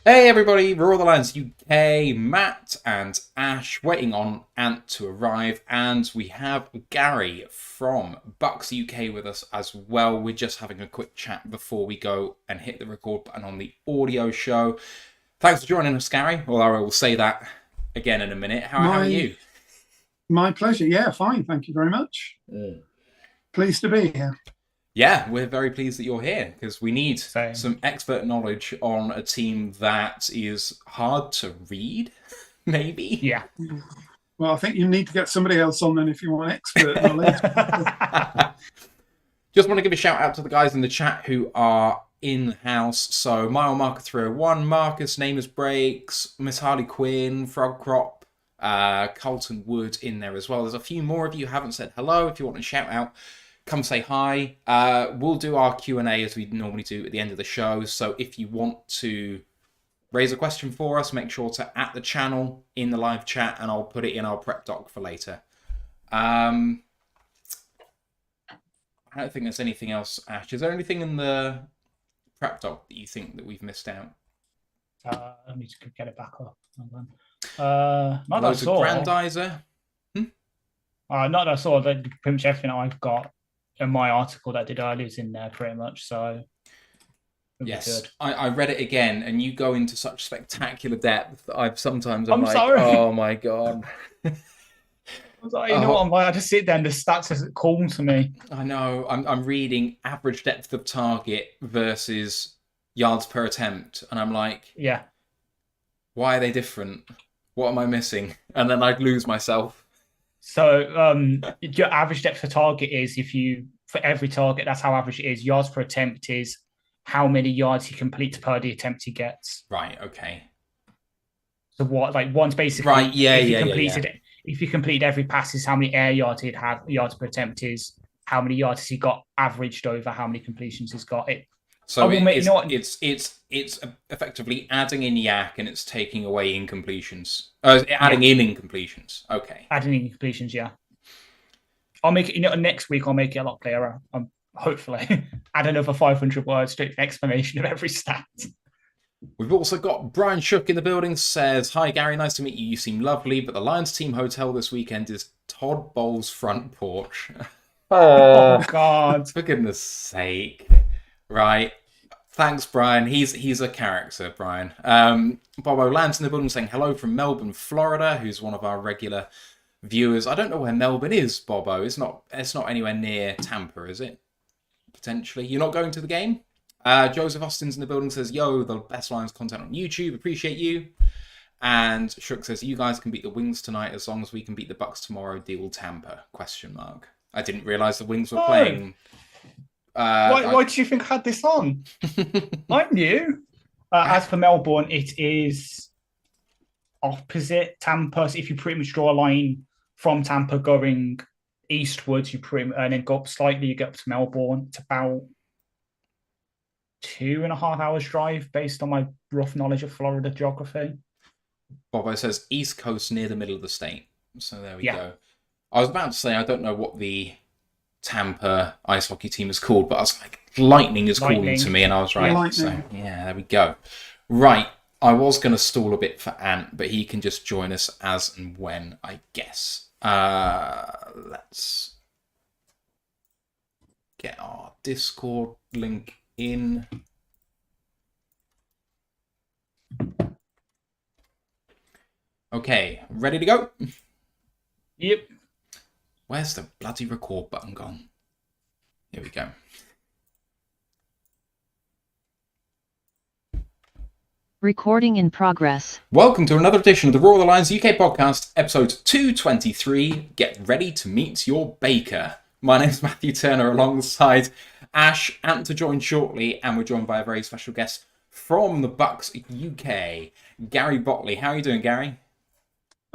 Hey everybody, we're all the Lions UK, Matt and Ash waiting on Ant to arrive, and we have Gary from Bucs UK with us as well. We're just having a quick chat before we go and hit the record button on the audio show. Thanks for joining us, Gary, although I will say that again in a minute. How are you? My pleasure. Yeah, fine. Thank you very much. Pleased to be here. Yeah, we're very pleased that you're here because we need Same. some expert knowledge on a team that is hard to read, maybe. Yeah. Well, I think you need to get somebody else on then if you want expert knowledge. Just want to give a shout out to the guys in the chat who are in the house. So Mile Marker 301, Marcus, Namers Breaks, Miss Harley Quinn, Frog Crop, Carlton Wood in there as well. There's a few more of you who haven't said hello. If you want to shout out, come say hi. We'll do our Q&A as we normally do at the end of the show. So if you want to raise a question for us, make sure to @ the channel in the live chat and I'll put it in our prep doc for later. I don't think there's anything else, Ash. Is there anything in the prep doc that you think that we've missed out? Let me just get it back up. Not that I Loads of saw. Grandizer. Not that I saw. That pretty much everything I've got in my article that I did earlier is in there pretty much. So yes, good. I read it again, and you go into such spectacular depth. I'm like, sorry. oh my god. I was like, you know what? I'm like, I just sit there and the stats is calling to me. I know. I'm reading average depth of target versus yards per attempt, and I'm like, yeah. Why are they different? What am I missing? And then I'd lose myself. So your average depth of target is for every target, that's how average it is. Yards per attempt is how many yards he completes per the attempt he gets. Right. Okay. So what? Like one's basically right. Yeah. If you completed every pass, is how many air yards he'd have. Yards per attempt is how many yards has he got averaged over how many completions he's got. So it's effectively adding in yak and it's taking away incompletions. Adding in incompletions. Okay. Adding in incompletions, yeah. I'll make it. Next week I'll make it a lot clearer. Hopefully add another 500 words to explanation of every stat. We've also got Brian Shook in the building. Says, "Hi Gary, nice to meet you. You seem lovely, but the Lions team hotel this weekend is Todd Bowles' front porch." Oh God! For goodness' sake! Right. Thanks, Brian. He's a character, Brian. Bobo Lance in the building saying hello from Melbourne, Florida, who's one of our regular viewers. I don't know where Melbourne is, Bobo. It's not anywhere near Tampa, is it? Potentially. You're not going to the game? Joseph Austin's in the building says, yo, the best Lions content on YouTube. Appreciate you. And Shook says, you guys can beat the Wings tonight as long as we can beat the Bucs tomorrow. Deal Tampa? ? I didn't realise the Wings were playing. Why did you think I had this on? I knew. As for Melbourne, it is opposite Tampa. So if you pretty much draw a line from Tampa going eastwards, and then go up slightly, you get up to Melbourne. It's about 2.5 hours drive based on my rough knowledge of Florida geography. Bobo says East Coast near the middle of the state. So there we go. I was about to say I don't know what the Tampa ice hockey team is called, but I was like, Lightning is calling to me, and I was right. Lightning. So yeah, there we go. Right, I was going to stall a bit for Ant, but he can just join us as and when, I guess. Let's get our Discord link in. Okay, ready to go? Yep. Where's the bloody record button gone? Here we go. Recording in progress. Welcome to another edition of the Roar of the Lions UK podcast, episode 223. Get ready to meet your Baker. My name's Matthew Turner alongside Ash, Ant to join shortly, and we're joined by a very special guest from the Bucs UK, Gary Botley. How are you doing, Gary?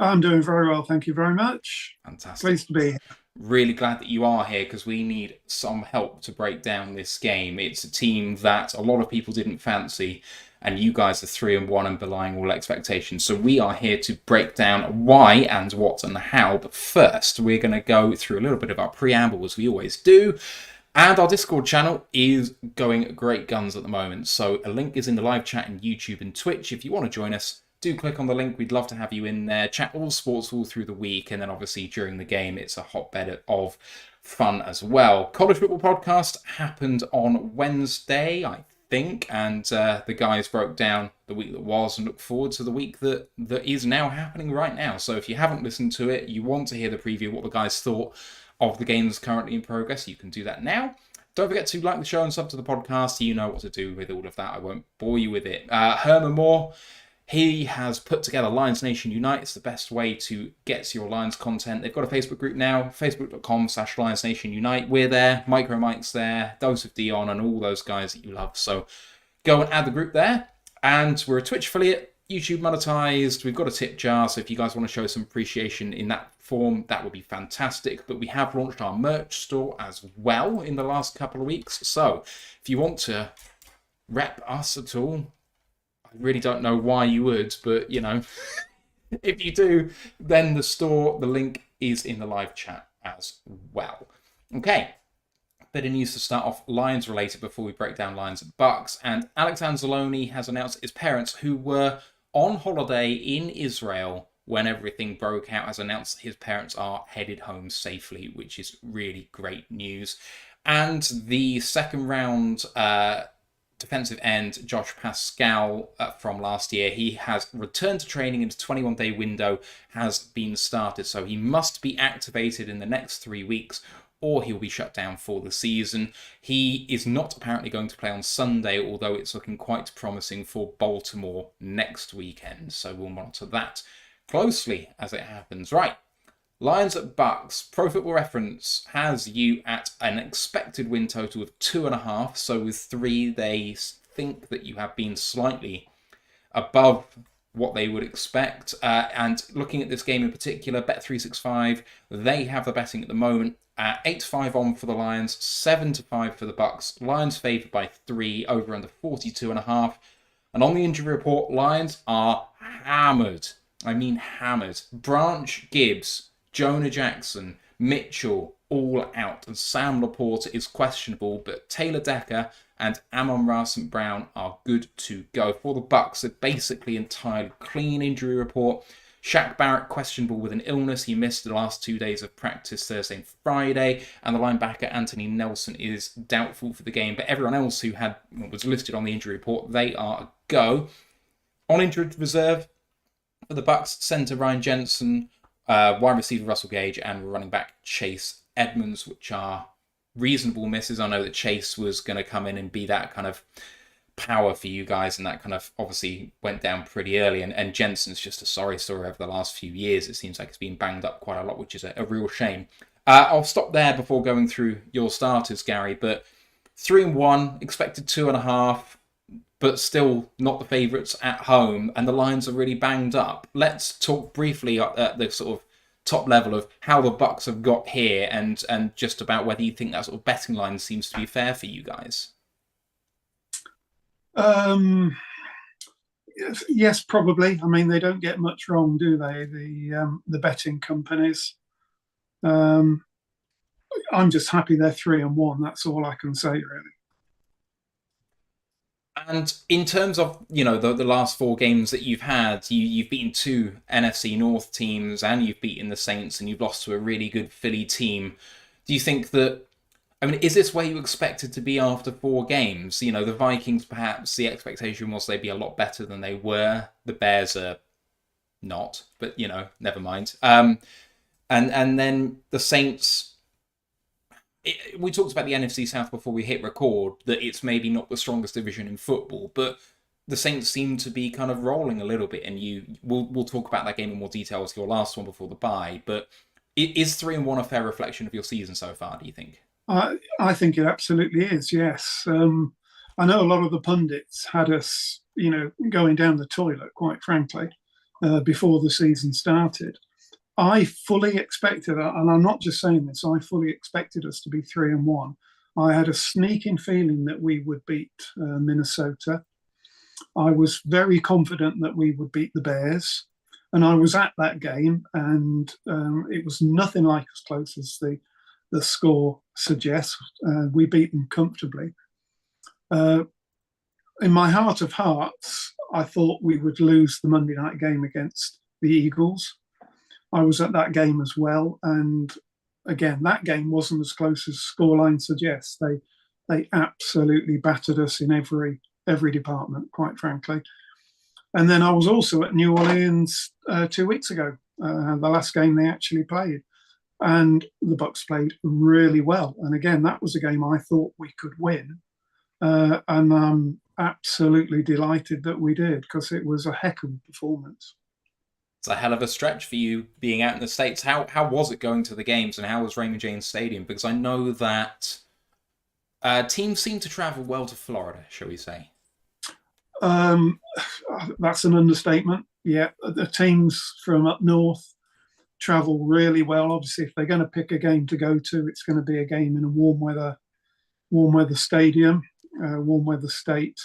I'm doing very well, thank you very much. Fantastic. Pleased to be here. Really glad that you are here because we need some help to break down this game. It's a team that a lot of people didn't fancy, and you guys are 3-1 and belying all expectations. So we are here to break down why and what and how. But first, we're going to go through a little bit of our preamble, as we always do. And our Discord channel is going great guns at the moment. So a link is in the live chat in YouTube and Twitch. If you want to join us, do click on the link. We'd love to have you in there. Chat all sports all through the week. And then obviously during the game, it's a hotbed of fun as well. College Football Podcast happened on Wednesday, I think. And the guys broke down the week that was and look forward to the week that is now happening right now. So if you haven't listened to it, you want to hear the preview, what the guys thought of the games currently in progress, you can do that now. Don't forget to like the show and sub to the podcast. You know what to do with all of that. I won't bore you with it. Herman Moore, he has put together Lions Nation Unite. It's the best way to get to your Lions content. They've got a Facebook group now, facebook.com/Lions Nation Unite. We're there, Micro Mike's there, Dose of Dion, and all those guys that you love. So go and add the group there. And we're a Twitch affiliate, YouTube monetized. We've got a tip jar, so if you guys want to show some appreciation in that form, that would be fantastic. But we have launched our merch store as well in the last couple of weeks. So if you want to rep us at all, I really don't know why you would, but you know, if you do, then the store, the link is in the live chat as well. Okay. Bit of news to start off Lions related before we break down Lions at Bucs. And Alex Anzalone has announced his parents, who were on holiday in Israel when everything broke out, has announced that his parents are headed home safely, which is really great news. And the second round defensive end, Josh Pascal, from last year, he has returned to training, and his 21-day window has been started. So he must be activated in the next 3 weeks, or he'll be shut down for the season. He is not apparently going to play on Sunday, although it's looking quite promising for Baltimore next weekend. So we'll monitor that closely as it happens. Right, Lions at Bucs. Pro Football Reference has you at an expected win total of 2.5. So with 3, they think that you have been slightly above what they would expect. And looking at this game in particular, Bet365, they have the betting at the moment. 8-5 on for the Lions, 7-5 for the Bucs. Lions favoured by 3, over under 42.5. And on the injury report, Lions are hammered. I mean hammered. Branch, Gibbs, Jonah Jackson, Mitchell, all out. And Sam Laporta is questionable, but Taylor Decker and Amon-Ra St. Brown are good to go. For the Bucs, a basically entirely clean injury report. Shaq Barrett questionable with an illness. He missed the last 2 days of practice, Thursday and Friday. And the linebacker Anthony Nelson is doubtful for the game. But everyone else who was listed on the injury report, they are a go. On injured reserve for the Bucs, centre Ryan Jensen, wide receiver Russell Gage, and running back Chase Edmonds, which are reasonable misses. I know that Chase was going to come in and be that kind of power for you guys, and that kind of obviously went down pretty early, and Jensen's just a sorry story over the last few years. It seems like it's been banged up quite a lot, which is a real shame. I'll stop there before going through your starters, Gary, but 3-1, expected 2.5, but still not the favourites at home, and the Lions are really banged up. Let's talk briefly at the sort of top level of how the Bucs have got here, and just about whether you think that sort of betting line seems to be fair for you guys. Yes, probably. I mean, they don't get much wrong, do they? The betting companies. I'm just happy they're 3-1. That's all I can say, really. And in terms of, you know, the last 4 games that you've had, you've beaten 2 NFC North teams, and you've beaten the Saints, and you've lost to a really good Philly team. Do you think that, I mean, is this where you expected to be after 4 games? You know, the Vikings, perhaps the expectation was they'd be a lot better than they were. The Bears are not, but, you know, never mind. And then the Saints, we talked about the NFC South before we hit record, that it's maybe not the strongest division in football, but the Saints seem to be kind of rolling a little bit, and we'll talk about that game in more detail as your last one before the bye, but is 3-1 a fair reflection of your season so far, do you think? I think it absolutely is, yes. I know a lot of the pundits had us, you know, going down the toilet, quite frankly, before the season started. I fully expected, and I'm not just saying this, I fully expected us to be 3-1. I had a sneaking feeling that we would beat Minnesota. I was very confident that we would beat the Bears. And I was at that game, and it was nothing like as close as the the score suggests. We beat them comfortably. In my heart of hearts, I thought we would lose the Monday night game against the Eagles. I was at that game as well, and again, that game wasn't as close as scoreline suggests. They absolutely battered us in every department, quite frankly. And then I was also at New Orleans 2 weeks ago, the last game they actually played, and the Bucs played really well. And again, that was a game I thought we could win, and I'm absolutely delighted that we did, because it was a heck of a performance. It's a hell of a stretch for you being out in the States. How was it going to the games, and how was Raymond James Stadium? Because I know that teams seem to travel well to Florida, shall we say? That's an understatement. Yeah, the teams from up north travel really well. Obviously, if they're going to pick a game to go to, it's going to be a game in a warm weather stadium, warm weather state.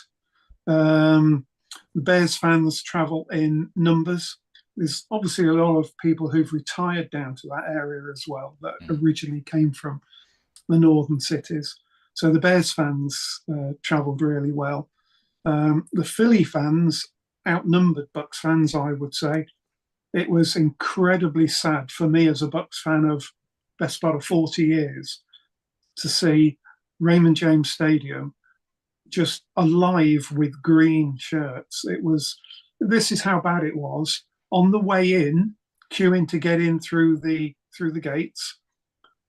The Bears fans travel in numbers. There's obviously a lot of people who've retired down to that area as well that originally came from the northern cities. So the Bears fans travelled really well. The Philly fans outnumbered Bucs fans, I would say. It was incredibly sad for me as a Bucs fan of best part of 40 years to see Raymond James Stadium just alive with green shirts. This is how bad it was. On the way in, queuing to get in through the gates,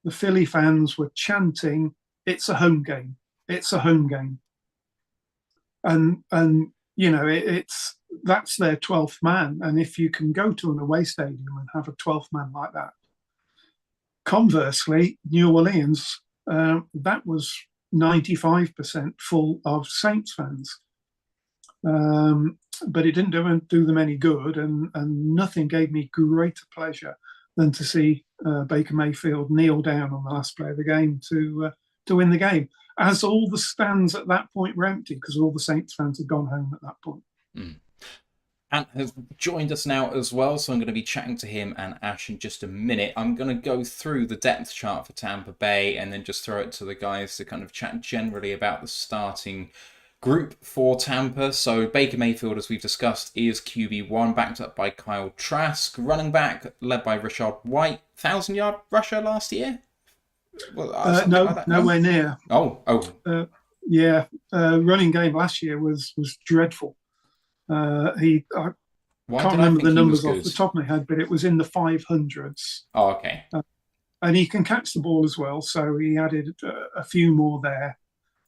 the Philly fans were chanting, "It's a home game. It's a home game." And you know, that's their 12th man. And if you can go to an away stadium and have a 12th man like that, conversely, New Orleans, that was 95% full of Saints fans. But it didn't do them any good, and nothing gave me greater pleasure than to see Baker Mayfield kneel down on the last play of the game to win the game, as all the stands at that point were empty because all the Saints fans had gone home at that point. Ant has joined us now as well, so I'm going to be chatting to him and Ash in just a minute. I'm going to go through the depth chart for Tampa Bay and then just throw it to the guys to kind of chat generally about the starting group for Tampa. So Baker Mayfield, as we've discussed, is QB1, backed up by Kyle Trask. Running back, led by Rachaad White. 1,000-yard rusher last year? Well, nowhere near. Yeah. Running game last year was dreadful. I can't remember the numbers off the top of my head, but it was in the 500s. Oh, okay. And he can catch the ball as well, so he added a few more there.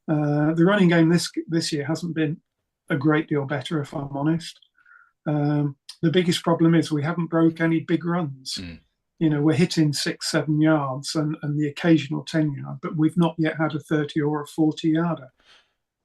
The running game this year hasn't been a great deal better, if I'm honest. The biggest problem is we haven't broke any big runs. You know, we're hitting 6-7 yards and the occasional 10-yard, but we've not yet had a 30 or a 40-yarder.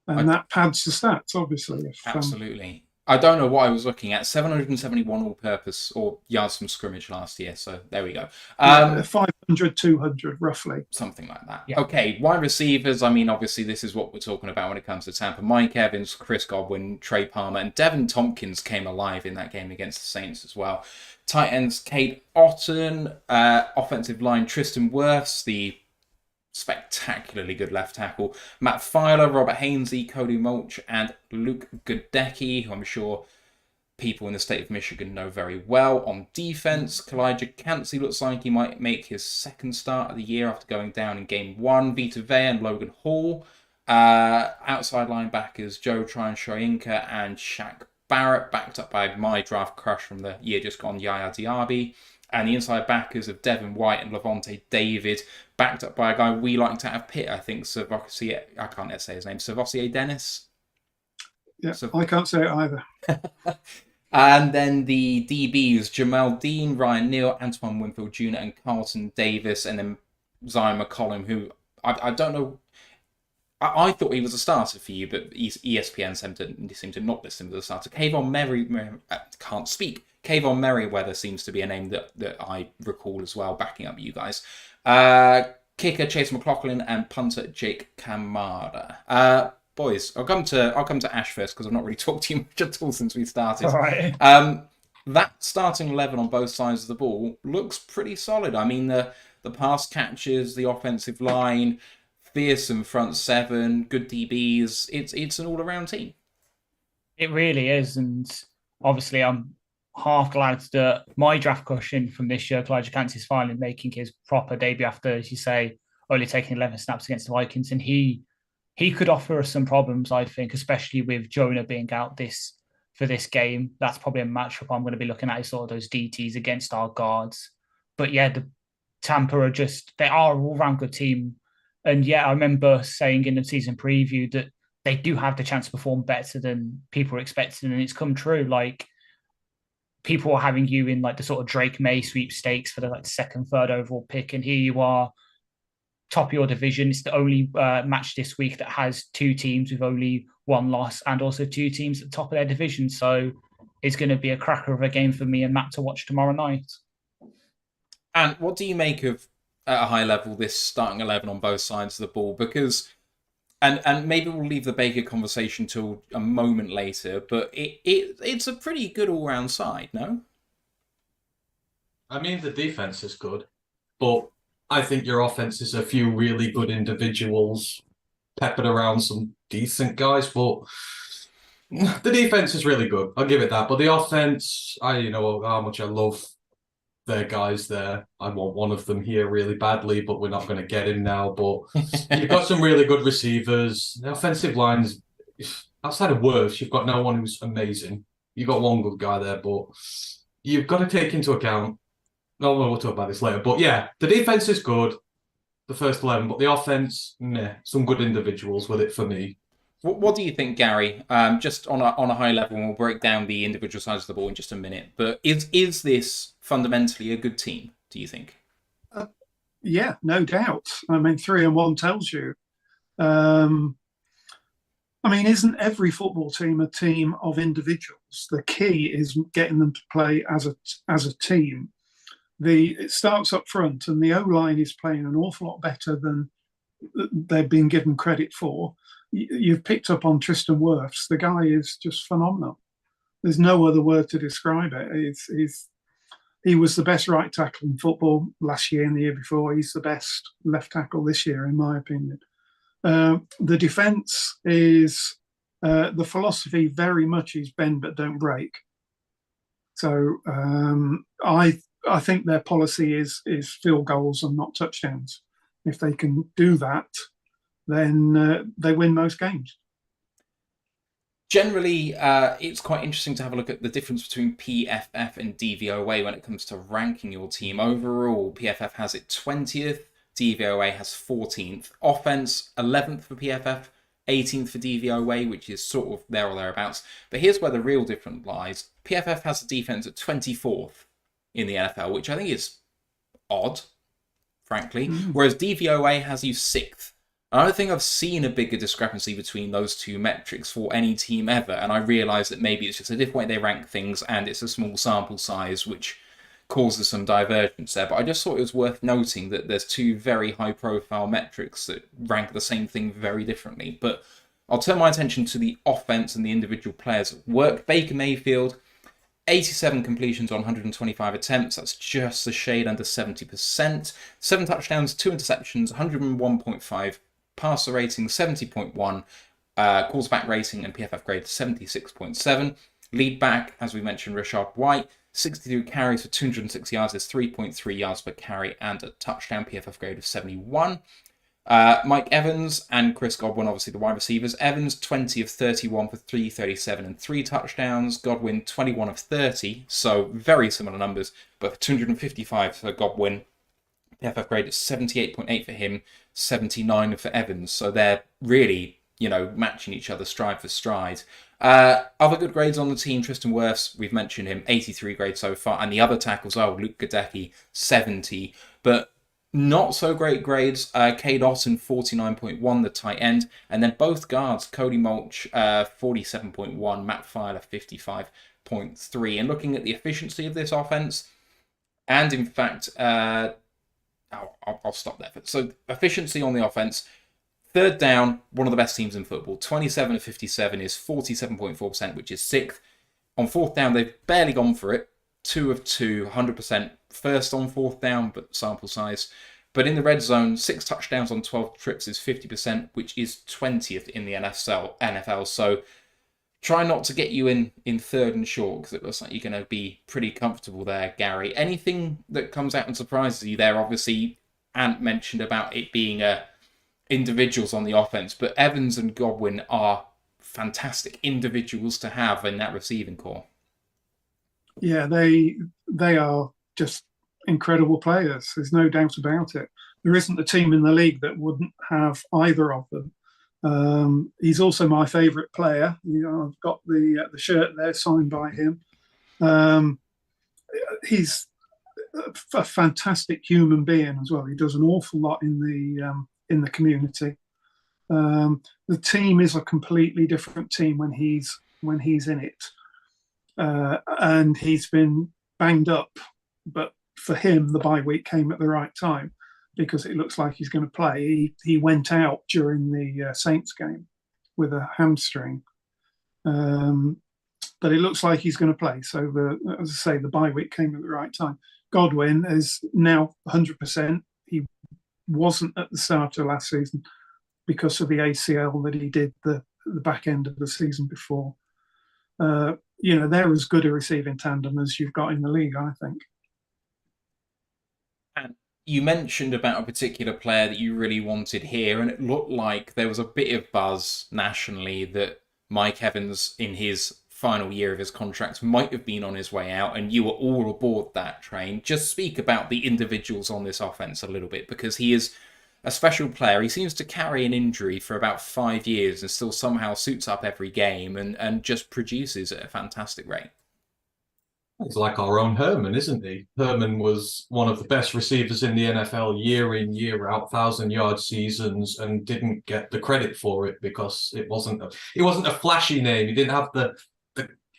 And that pads the stats, obviously. Absolutely. I don't know what I was looking at. 771 all-purpose or yards from scrimmage last year. So there we go. 500, 200, roughly. Something like that. Yeah. Okay, wide receivers. I mean, obviously, this is what we're talking about when it comes to Tampa. Mike Evans, Chris Godwin, Trey Palmer, and Devin Tompkins came alive in that game against the Saints as well. Tight ends, Kate Otten. Offensive line, Tristan Wirfs, the spectacularly good left tackle. Matt Filer, Robert Hainsey, Cody Mulch, and Luke Goodecki, who I'm sure people in the state of Michigan know very well. On defense, Kalijah Cansey looks like he might make his second start of the year after going down in game 1. Vita Vea and Logan Hall. Outside linebackers, Joe Tryon-Shoyinka and Shaq Barrett, backed up by my draft crush from the year just gone, Yaya Diaby. And the inside backers of Devin White and Levante David, backed up by a guy we like to have Pitt, I think, Savossier, I can't say his name, Savossier Dennis? Yeah, I can't say it either. And then the DBs, Jamal Dean, Ryan Neal, Antoine Winfield Jr. and Carlton Davis, and then Zion McCollum, who I don't know, I thought he was a starter for you, but ESPN seemed to not list him as a starter. Kayvon Merriweather seems to be a name that I recall as well, backing up you guys. Kicker Chase McLaughlin and punter Jake Kamada. Boys, I'll come to Ash first because I've not really talked to you much at all since we started. All right. that starting 11 on both sides of the ball looks pretty solid. I mean, the pass catches, the offensive line, fearsome front seven, good DBs. It's an all-around team. It really is, and obviously I'm half glad that my draft cushion from this year, Elijah Cantz, is finally making his proper debut after, as you say, only taking 11 snaps against the Vikings, and he could offer us some problems, I think, especially with Jonah being out for this game. That's probably a matchup I'm going to be looking at, is sort of those DTs against our guards. But yeah, the Tampa are they are an all-round good team. And yeah, I remember saying in the season preview that they do have the chance to perform better than people were expecting, and it's come true. Like, people are having you in like the sort of Drake May sweepstakes for the like second, third overall pick, and here you are, top of your division. It's the only match this week that has two teams with only one loss, and also two teams at the top of their division. So it's going to be a cracker of a game for me and Matt to watch tomorrow night. And what do you make of, at a high level, this starting 11 on both sides of the ball? Because, and maybe we'll leave the Baker conversation till a moment later, but it's a pretty good all-round side, no? I mean, the defense is good, but I think your offense is a few really good individuals peppered around some decent guys, but the defense is really good. I'll give it that. But the offense, you know how much I love their guys there. I want one of them here really badly, but we're not going to get him now. But you've got some really good receivers. The offensive lines, outside of Wirfs, you've got no one who's amazing. You've got one good guy there, but you've got to take into account. No, we'll talk about this later. But yeah, the defense is good, the first 11, but the offense, some good individuals with it for me. What do you think, Gary? Just on a high level, and we'll break down the individual sides of the ball in just a minute. But is this fundamentally a good team, do you think? Yeah, no doubt. I mean, 3-1 tells you. I mean, isn't every football team a team of individuals? The key is getting them to play as a team. It starts up front, and the O-line is playing an awful lot better than they've been given credit for. You've picked up on Tristan Wirfs. The guy is just phenomenal. There's no other word to describe it. He was the best right tackle in football last year and the year before. He's the best left tackle this year, in my opinion. The defence is, the philosophy very much is bend but don't break. So I think their policy is field goals and not touchdowns. If they can do that, then they win most games. Generally, it's quite interesting to have a look at the difference between PFF and DVOA when it comes to ranking your team. Overall, PFF has it 20th, DVOA has 14th. Offense, 11th for PFF, 18th for DVOA, which is sort of there or thereabouts. But here's where the real difference lies. PFF has the defense at 24th in the NFL, which I think is odd, frankly. Whereas DVOA has you 6th. I don't think I've seen a bigger discrepancy between those two metrics for any team ever, and I realise that maybe it's just a different way they rank things, and it's a small sample size, which causes some divergence there. But I just thought it was worth noting that there's two very high-profile metrics that rank the same thing very differently. But I'll turn my attention to the offense and the individual players at work. Baker Mayfield, 87 completions on 125 attempts. That's just a shade under 70%. 7 touchdowns, 2 interceptions, 101.5 passer rating, 70.1, quarterback rating and PFF grade 76.7. Lead back, as we mentioned, Rashad White, 62 carries for 206 yards. There's 3.3 yards per carry and a touchdown, PFF grade of 71. Mike Evans and Chris Godwin, obviously the wide receivers. Evans, 20 of 31 for 337 and 3 touchdowns. Godwin, 21 of 30, so very similar numbers, but 255 for Godwin. PFF grade is 78.8 for him, 79 for Evans. So they're really, matching each other stride for stride. Other good grades on the team, Tristan Wirfs, we've mentioned him, 83 grades so far. And the other tackles, Luke Gadecki, 70. But not so great grades. Cade Otton, 49.1, the tight end. And then both guards, Cody Mulch, 47.1, Matt Filer, 55.3. And looking at the efficiency of this offense, and in fact, I'll stop there. So efficiency on the offense, third down, one of the best teams in football. 27 of 57 is 47.4%, which is 6th. On fourth down, they've barely gone for it. 2 of 2, 100%. First on fourth down, but sample size. But in the red zone, 6 touchdowns on 12 trips is 50%, which is 20th in the NFL. So try not to get you in third and short, because it looks like you're going to be pretty comfortable there, Gary. Anything that comes out and surprises you there? Obviously, Ant mentioned about it being individuals on the offense, but Evans and Godwin are fantastic individuals to have in that receiving core. Yeah, they are just incredible players. There's no doubt about it. There isn't a team in the league that wouldn't have either of them. He's also my favourite player. I've got the shirt there signed by him. He's a fantastic human being as well. He does an awful lot in the community. The team is a completely different team when he's in it, and he's been banged up, but for him the bye week came at the right time because it looks like he's going to play. He went out during the Saints game with a hamstring, but it looks like he's going to play. So as I say, the bye week came at the right time. Godwin is now 100%. He wasn't at the start of last season because of the ACL that he did the back end of the season before. They're as good a receiving tandem as you've got in the league, I think. And you mentioned about a particular player that you really wanted here, and it looked like there was a bit of buzz nationally that Mike Evans, in his final year of his contract, might have been on his way out, and you were all aboard that train. Just speak about the individuals on this offense a little bit, because he is a special player. He seems to carry an injury for about 5 years and still somehow suits up every game and just produces at a fantastic rate. He's like our own Herman, isn't he? Herman was one of the best receivers in the NFL year in, year out, 1,000-yard seasons, and didn't get the credit for it because it wasn't a flashy name. He didn't have the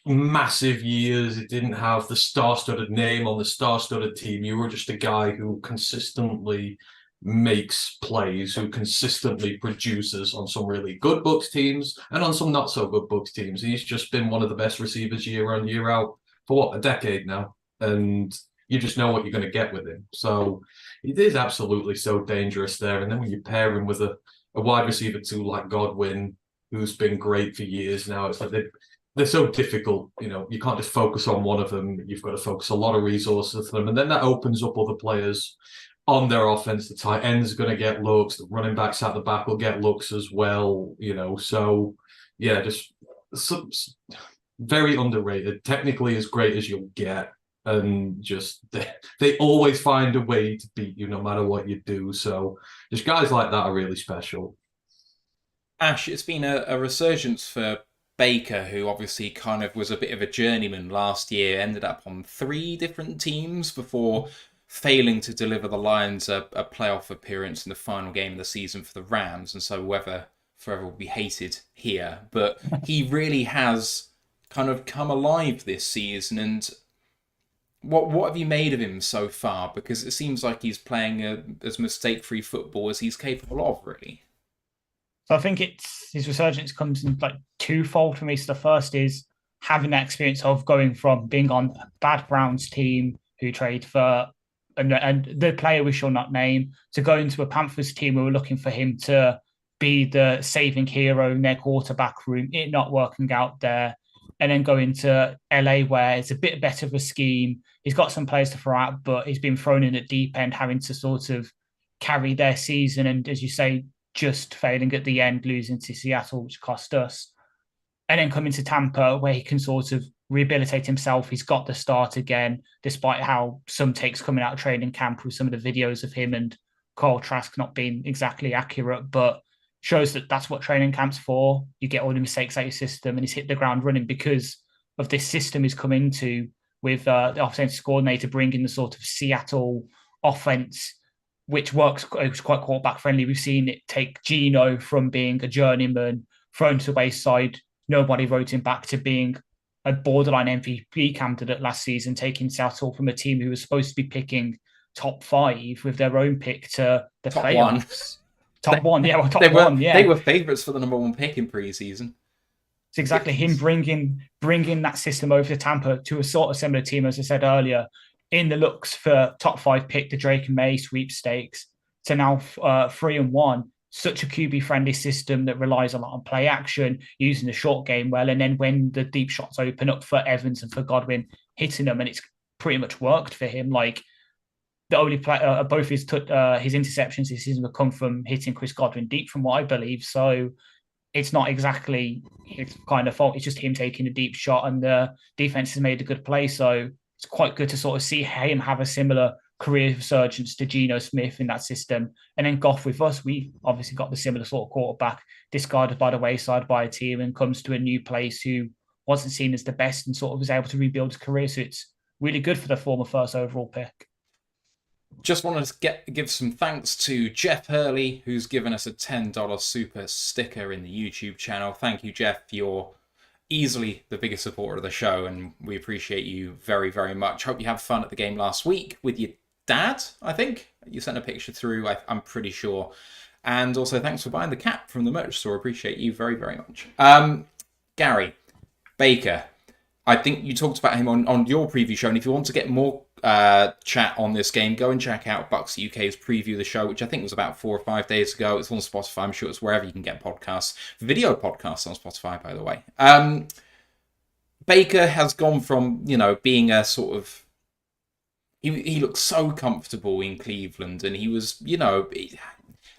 massive years. It didn't have the star-studded name on the star-studded team. You were just a guy who consistently makes plays, who consistently produces on some really good Bucs teams and on some not so good Bucs teams. He's just been one of the best receivers year on, year out for a decade now, and you just know what you're going to get with him. So it is absolutely so dangerous there. And then when you pair him with a wide receiver too, like Godwin, who's been great for years now, it's like they're so difficult. You can't just focus on one of them. You've got to focus a lot of resources for them, and then that opens up other players on their offense. The tight ends are going to get looks. The running backs at the back will get looks as well. So yeah, just very underrated. Technically as great as you'll get, and just they always find a way to beat you no matter what you do. So just guys like that are really special. Ash, it's been a resurgence for Baker, who obviously kind of was a bit of a journeyman last year, ended up on 3 different teams before failing to deliver the Lions a playoff appearance in the final game of the season for the Rams, and so whether forever will be hated here. But he really has kind of come alive this season. And what have you made of him so far? Because it seems like he's playing as mistake-free football as he's capable of, really. So I think his resurgence comes in like twofold for me. So the first is having that experience of going from being on a bad Browns team who trade for and the player we shall not name, to go into a Panthers team who were looking for him to be the saving hero in their quarterback room, it not working out there, and then go into LA where it's a bit better of a scheme. He's got some players to throw out, but he's been thrown in at deep end, having to sort of carry their season, and as you say, just failing at the end, losing to Seattle, which cost us. And then coming to Tampa, where he can sort of rehabilitate himself. He's got the start again, despite how some takes coming out of training camp with some of the videos of him and Kyle Trask not being exactly accurate, but shows that that's what training camp's for. You get all the mistakes out of your system, and he's hit the ground running because of this system he's come into with the offensive coordinator bringing the sort of Seattle offense, which works quite quarterback friendly. We've seen it take Geno from being a journeyman, thrown to the wayside. Nobody wrote him back to being a borderline MVP candidate last season, taking Seattle from a team who was supposed to be picking top 5 with their own pick to the top playoffs. Top one, yeah. They were favourites for the number 1 pick in pre-season. It's exactly him bringing that system over to Tampa to a sort of similar team, as I said earlier, in the looks for top 5 pick, the Drake and May sweepstakes, to now 3-1. Such a QB friendly system that relies a lot on play action, using the short game well, and then when the deep shots open up for Evans and for Godwin, hitting them, and it's pretty much worked for him. Like the only play, both his interceptions this season have come from hitting Chris Godwin deep, from what I believe. So it's not exactly his kind of fault. It's just him taking a deep shot, and the defense has made a good play. So it's quite good to sort of see him have a similar career resurgence to Geno Smith in that system. And then Goff with us, we obviously got the similar sort of quarterback discarded by the wayside by a team and comes to a new place who wasn't seen as the best and sort of was able to rebuild his career. So it's really good for the former first overall pick. Just wanted to give some thanks to Jeff Hurley, who's given us a $10 super sticker in the YouTube channel. Thank you, Jeff. You're easily the biggest supporter of the show, and we appreciate you very, very much. Hope you had fun at the game last week with your dad, I think. You sent a picture through, I'm pretty sure. And also, thanks for buying the cap from the merch store. Appreciate you very, very much. Gary, Baker, I think you talked about him on your preview show, and if you want to get more chat on this game, go and check out Bucs UK's preview of the show, which I think was about 4 or 5 days ago. It's on Spotify. I'm sure it's wherever you can get podcasts. Video podcasts on Spotify, by the way. Baker has gone from, being a sort of... He looked so comfortable in Cleveland, and he was,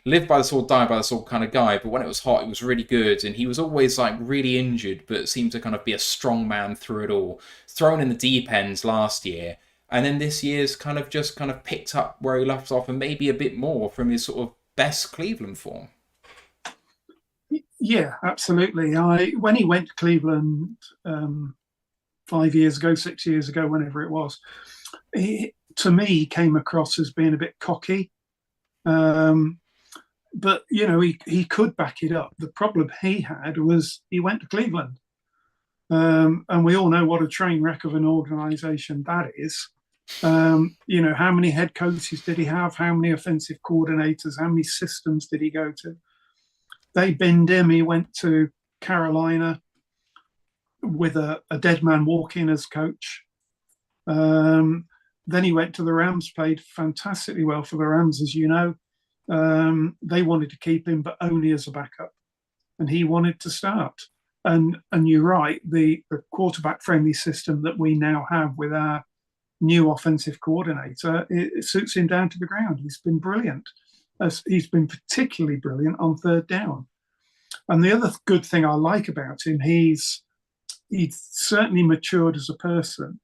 live by the sword, die by the sword kind of guy, but when it was hot, it was really good, and he was always really injured, but seemed to kind of be a strong man through it all. Thrown in the deep ends last year, and then this year's kind of picked up where he left off, and maybe a bit more from his sort of best Cleveland form. Yeah, absolutely. When he went to Cleveland 5 years ago, 6 years ago, whenever it was, to me, he came across as being a bit cocky. But, he could back it up. The problem he had was he went to Cleveland. And we all know what a train wreck of an organisation that is. How many head coaches did he have? How many offensive coordinators? How many systems did he go to? They binned him. He went to Carolina with a dead man walking as coach. Then he went to the Rams, played fantastically well for the Rams, as you know. They wanted to keep him, but only as a backup. And he wanted to start. And you're right, the quarterback-friendly system that we now have with our new offensive coordinator, it suits him down to the ground. He's been brilliant. He's been particularly brilliant on third down. And the other good thing I like about him, he's certainly matured as a person.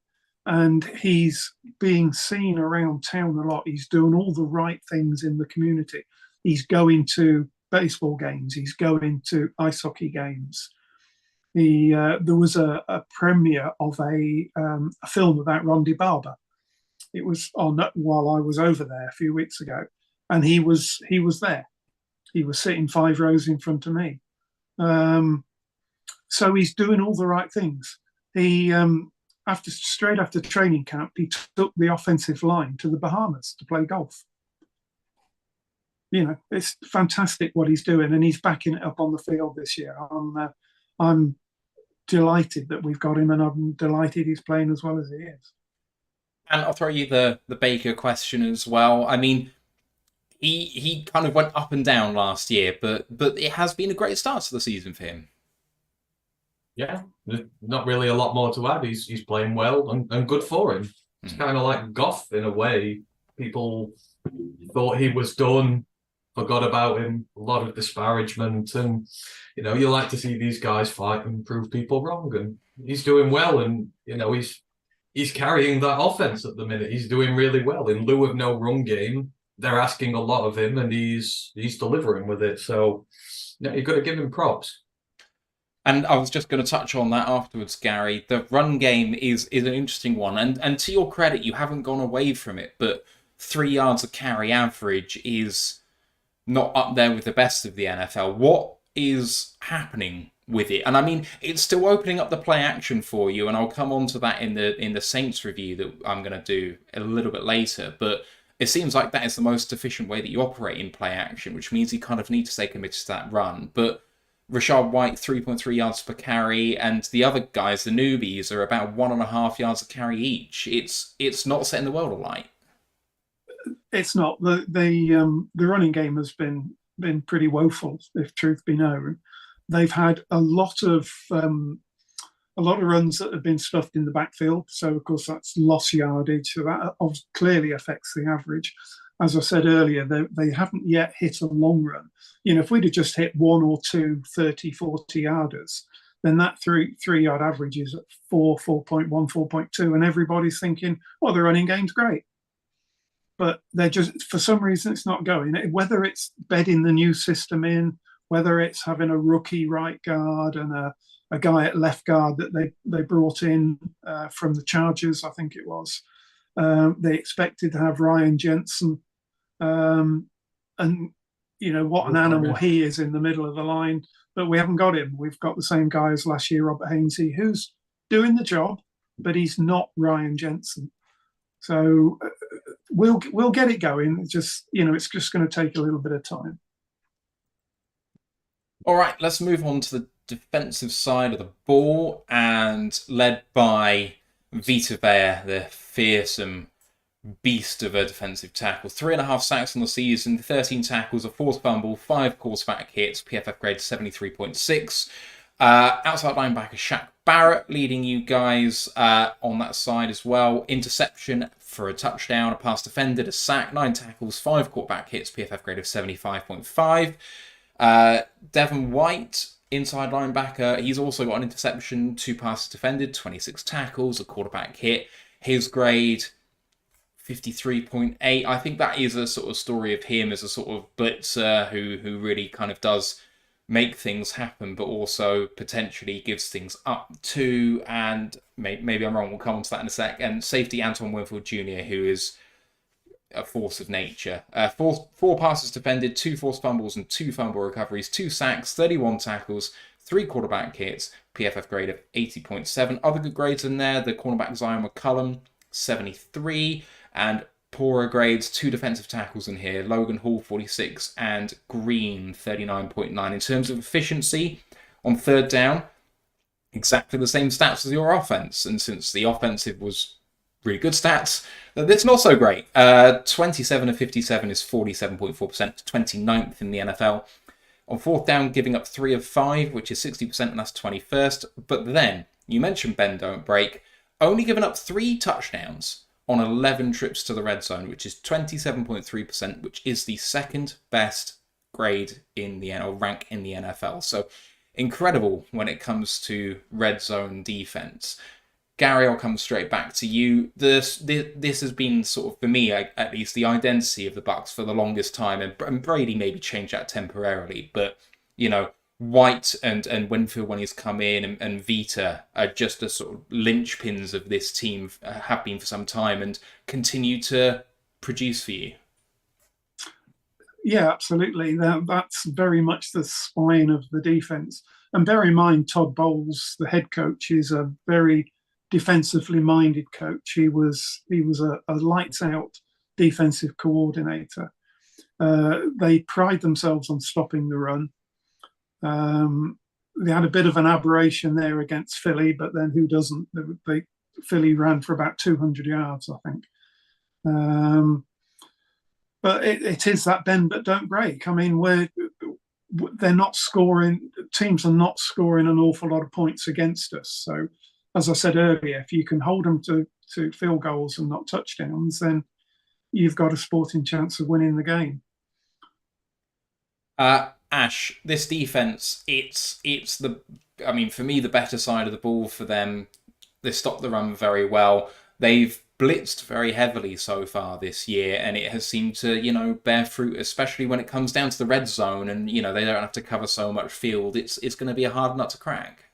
And he's being seen around town a lot. He's doing all the right things in the community. He's going to baseball games. He's going to ice hockey games. There was a premiere of a film about Rondy Barber. It was on while I was over there a few weeks ago, and he was there. He was sitting 5 rows in front of me. So he's doing all the right things. He straight after training camp, he took the offensive line to the Bahamas to play golf. It's fantastic what he's doing, and he's backing it up on the field this year. I'm delighted that we've got him, and I'm delighted he's playing as well as he is. And I'll throw you the Baker question as well. I mean, he kind of went up and down last year, but it has been a great start to the season for him. Yeah, there's not really a lot more to add. He's playing well and good for him. It's kind of like Goff in a way. People thought he was done, forgot about him, a lot of disparagement. And, you like to see these guys fight and prove people wrong. And he's doing well. And, he's carrying that offense at the minute. He's doing really well. In lieu of no run game, they're asking a lot of him, and he's delivering with it. So, you've got to give him props. And I was just going to touch on that afterwards, Gary. The run game is an interesting one. And to your credit, you haven't gone away from it. But 3 yards a carry average is not up there with the best of the NFL. What is happening with it? And I mean, it's still opening up the play action for you. And I'll come on to that in the Saints review that I'm going to do a little bit later. But it seems like that is the most efficient way that you operate in play action, which means you kind of need to stay committed to that run. But Rashad White, 3.3 yards per carry, and the other guys, the newbies, are about 1.5 yards a carry each. It's not setting the world alight. It's not. The running game has been pretty woeful, if truth be known. They've had a lot of runs that have been stuffed in the backfield. So of course that's lost yardage. So that clearly affects the average. As I said earlier, they haven't yet hit a long run. If we'd have just hit one or two 30, 40 yarders, then that 3-yard average is at 4.1, 4.2, and everybody's thinking, well, the running game's great. But they're just, for some reason, it's not going. Whether it's bedding the new system in, whether it's having a rookie right guard and a guy at left guard that they brought in from the Chargers, I think it was. They expected to have Ryan Jensen. And what an animal he is in the middle of the line, but we haven't got him. We've got the same guy as last year, Robert Hainsey, who's doing the job, but he's not Ryan Jensen. So we'll get it going. It's just going to take a little bit of time. All right, let's move on to the defensive side of the ball, and led by Vita Vea, the fearsome beast of a defensive tackle. 3.5 sacks on the season, 13 tackles, a forced fumble, 5 quarterback hits, PFF grade 73.6. Outside linebacker Shaq Barrett leading you guys on that side as well. Interception for a touchdown, a pass defended, a sack, 9 tackles, 5 quarterback hits, PFF grade of 75.5. Devin White, inside linebacker, he's also got an interception, 2 passes defended, 26 tackles, a quarterback hit. His grade 53.8. I think that is a sort of story of him as a sort of blitzer who really kind of does make things happen, but also potentially gives things up too. And maybe I'm wrong, we'll come on to that in a sec. And safety Antoine Winfield Jr., who is a force of nature. 4 passes defended, 2 forced fumbles and 2 fumble recoveries, 2 sacks, 31 tackles, 3 quarterback hits, PFF grade of 80.7. Other good grades in there, the cornerback Zion McCullum, 73, and poorer grades, 2 defensive tackles in here, Logan Hall, 46, and Green, 39.9. In terms of efficiency, on third down, exactly the same stats as your offense. And since the offensive was really good stats, it's not so great. 27 of 57 is 47.4%, 29th in the NFL. On fourth down, giving up 3 of 5, which is 60%, and that's 21st. But then, you mentioned bend, don't break, only giving up 3 touchdowns on 11 trips to the red zone, which is 27.3%, which is the second best grade in the rank in the NFL. So incredible when it comes to red zone defense. Gary, I'll come straight back to you. This has been sort of, for me at least, the identity of the Bucs for the longest time, and Brady maybe changed that temporarily, but White and Winfield when he's come in, and Vita are just the sort of linchpins of this team, have been for some time, and continue to produce for you. Yeah, absolutely. That's very much the spine of the defense. And bear in mind, Todd Bowles, the head coach, is a very defensively minded coach. He was a lights out defensive coordinator. They pride themselves on stopping the run. They had a bit of an aberration there against Philly, but then who doesn't? Philly ran for about 200 yards, I think. But it is that bend but don't break. I mean, they're not scoring. Teams are not scoring an awful lot of points against us. So, as I said earlier, if you can hold them to field goals and not touchdowns, then you've got a sporting chance of winning the game. Ash, this defense, for me, the better side of the ball for them. They stopped the run very well. They've blitzed very heavily so far this year, and it has seemed to, bear fruit, especially when it comes down to the red zone, and, they don't have to cover so much field. It's going to be a hard nut to crack.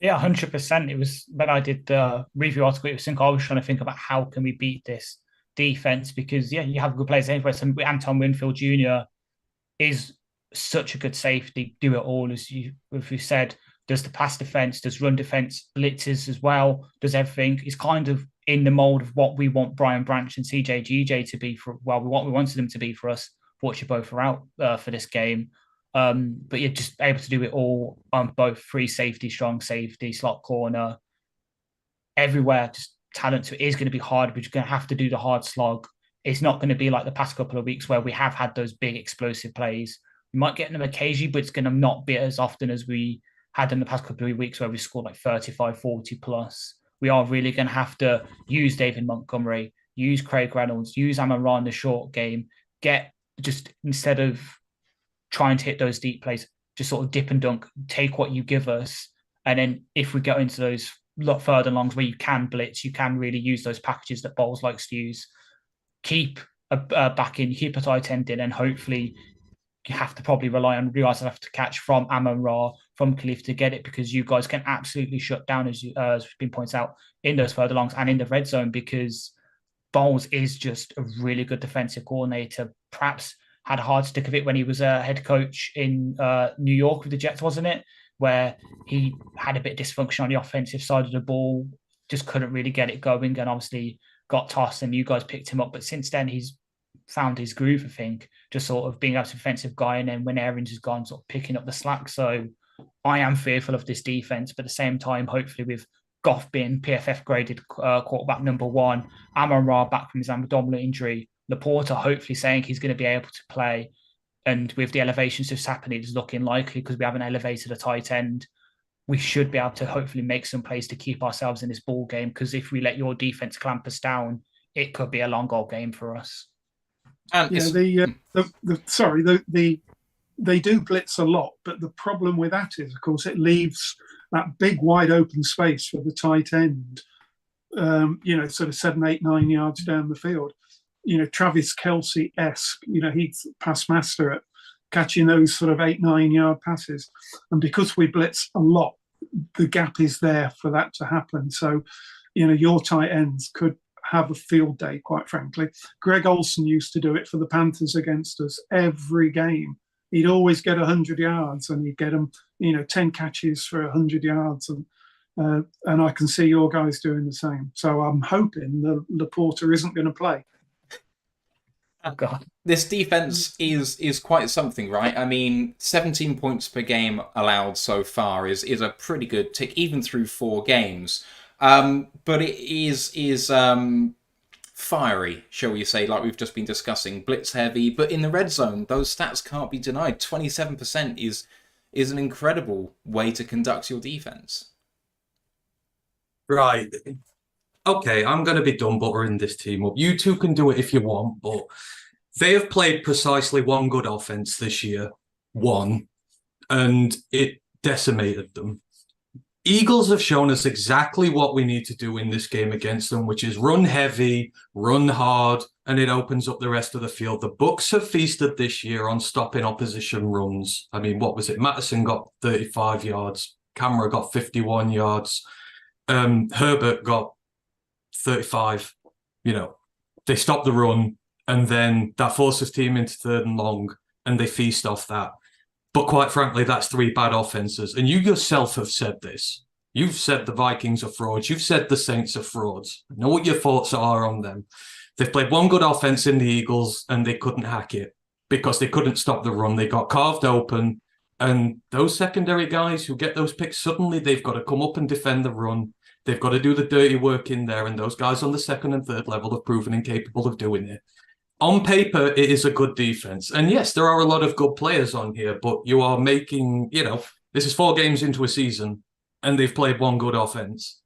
Yeah, 100%. It was when I did the review article, I was trying to think about how can we beat this defense, because, you have good players anyway. So Anton Winfield Jr. is such a good safety, do it all, as you said, does the pass defense, does run defense, blitzes as well, does everything. He's kind of in the mold of what we want Brian Branch and CJ GJ to be what we wanted them to be for us. Fortunately, both are out for this game. But you're just able to do it all on both free safety, strong safety, slot corner, everywhere. Just talent. So it is going to be hard, but you're going to have to do the hard slog. It's not going to be like the past couple of weeks where we have had those big explosive plays. We might get them occasionally, but it's going to not be as often as we had in the past couple of weeks where we scored like 35, 40 plus. We are really going to have to use David Montgomery, use Craig Reynolds, use Amon-Ra in the short game, instead of trying to hit those deep plays, just sort of dip and dunk, take what you give us. And then if we go into those lot further longs where you can blitz, you can really use those packages that Bowles likes to use. Keep a back in, keep a tight end in, and hopefully you have to probably rely on you guys have to catch from Amon-Ra, from Khalif to get it, because you guys can absolutely shut down, as has been pointed out, in those further longs and in the red zone, because Bowles is just a really good defensive coordinator. Perhaps had a hard stick of it when he was a head coach in New York with the Jets, wasn't it? Where he had a bit of dysfunction on the offensive side of the ball, just couldn't really get it going, and obviously got tossed, and you guys picked him up. But since then, he's found his groove, I think, just sort of being a defensive guy, and then when Arians is gone, sort of picking up the slack. So I am fearful of this defense, but at the same time, hopefully with Goff being PFF graded quarterback number 1, Amon-Ra back from his abdominal injury, Laporta hopefully saying he's going to be able to play, and with the elevations just happening, it's looking likely because we haven't elevated a tight end. We should be able to hopefully make some plays to keep ourselves in this ball game, because if we let your defense clamp us down, it could be a long goal game for us. And they do blitz a lot, but the problem with that is, of course, it leaves that big wide open space for the tight end, sort of 7, 8, 9 yards down the field. Travis Kelce-esque, he's pass master at catching those sort of 8, 9 yard passes. And because we blitz a lot, the gap is there for that to happen. So, your tight ends could have a field day, quite frankly. Greg Olsen used to do it for the Panthers against us every game. He'd always get 100 yards, and he'd get them, 10 catches for 100 yards. And I can see your guys doing the same. So I'm hoping the Laporta isn't going to play. Oh, God. This defense is quite something, right? I mean, 17 points per game allowed so far is a pretty good tick, even through 4 games. But it is fiery, shall we say, like we've just been discussing, blitz heavy. But in the red zone, those stats can't be denied. 27% is an incredible way to conduct your defense. Right. Okay, I'm going to be done buttering this team up. You two can do it if you want, but they have played precisely one good offense this year. One. And it decimated them. Eagles have shown us exactly what we need to do in this game against them, which is run heavy, run hard, and it opens up the rest of the field. The Bucs have feasted this year on stopping opposition runs. I mean, what was it? Madison got 35 yards. Camara got 51 yards. Herbert got 35. They stop the run, and then that forces team into 3rd and long, and they feast off that. But quite frankly, that's 3 bad offenses. And you yourself have said this. You've said the Vikings are frauds. You've said the Saints are frauds. I know what your thoughts are on them. They've played one good offense in the Eagles, and they couldn't hack it because they couldn't stop the run. They got carved open. And those secondary guys who get those picks, suddenly they've got to come up and defend the run. They've got to do the dirty work in there. And those guys on the 2nd and 3rd level have proven incapable of doing it. On paper, it is a good defense. And yes, there are a lot of good players on here, but you are making, this is 4 games into a season, and they've played one good offense.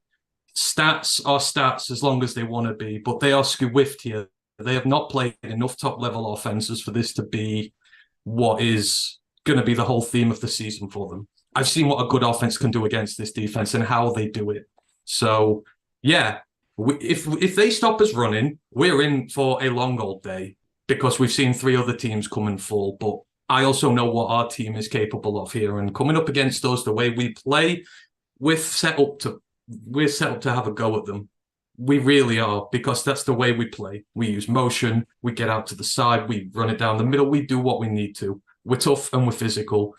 Stats are stats as long as they want to be, but they are swift here. They have not played enough top-level offenses for this to be what is going to be the whole theme of the season for them. I've seen what a good offense can do against this defense and how they do it. So, yeah. If they stop us running, we're in for a long old day because we've seen 3 other teams come in full. But I also know what our team is capable of here. And coming up against us, the way we play, we're set up to have a go at them. We really are, because that's the way we play. We use motion, we get out to the side, we run it down the middle, we do what we need to. We're tough and we're physical.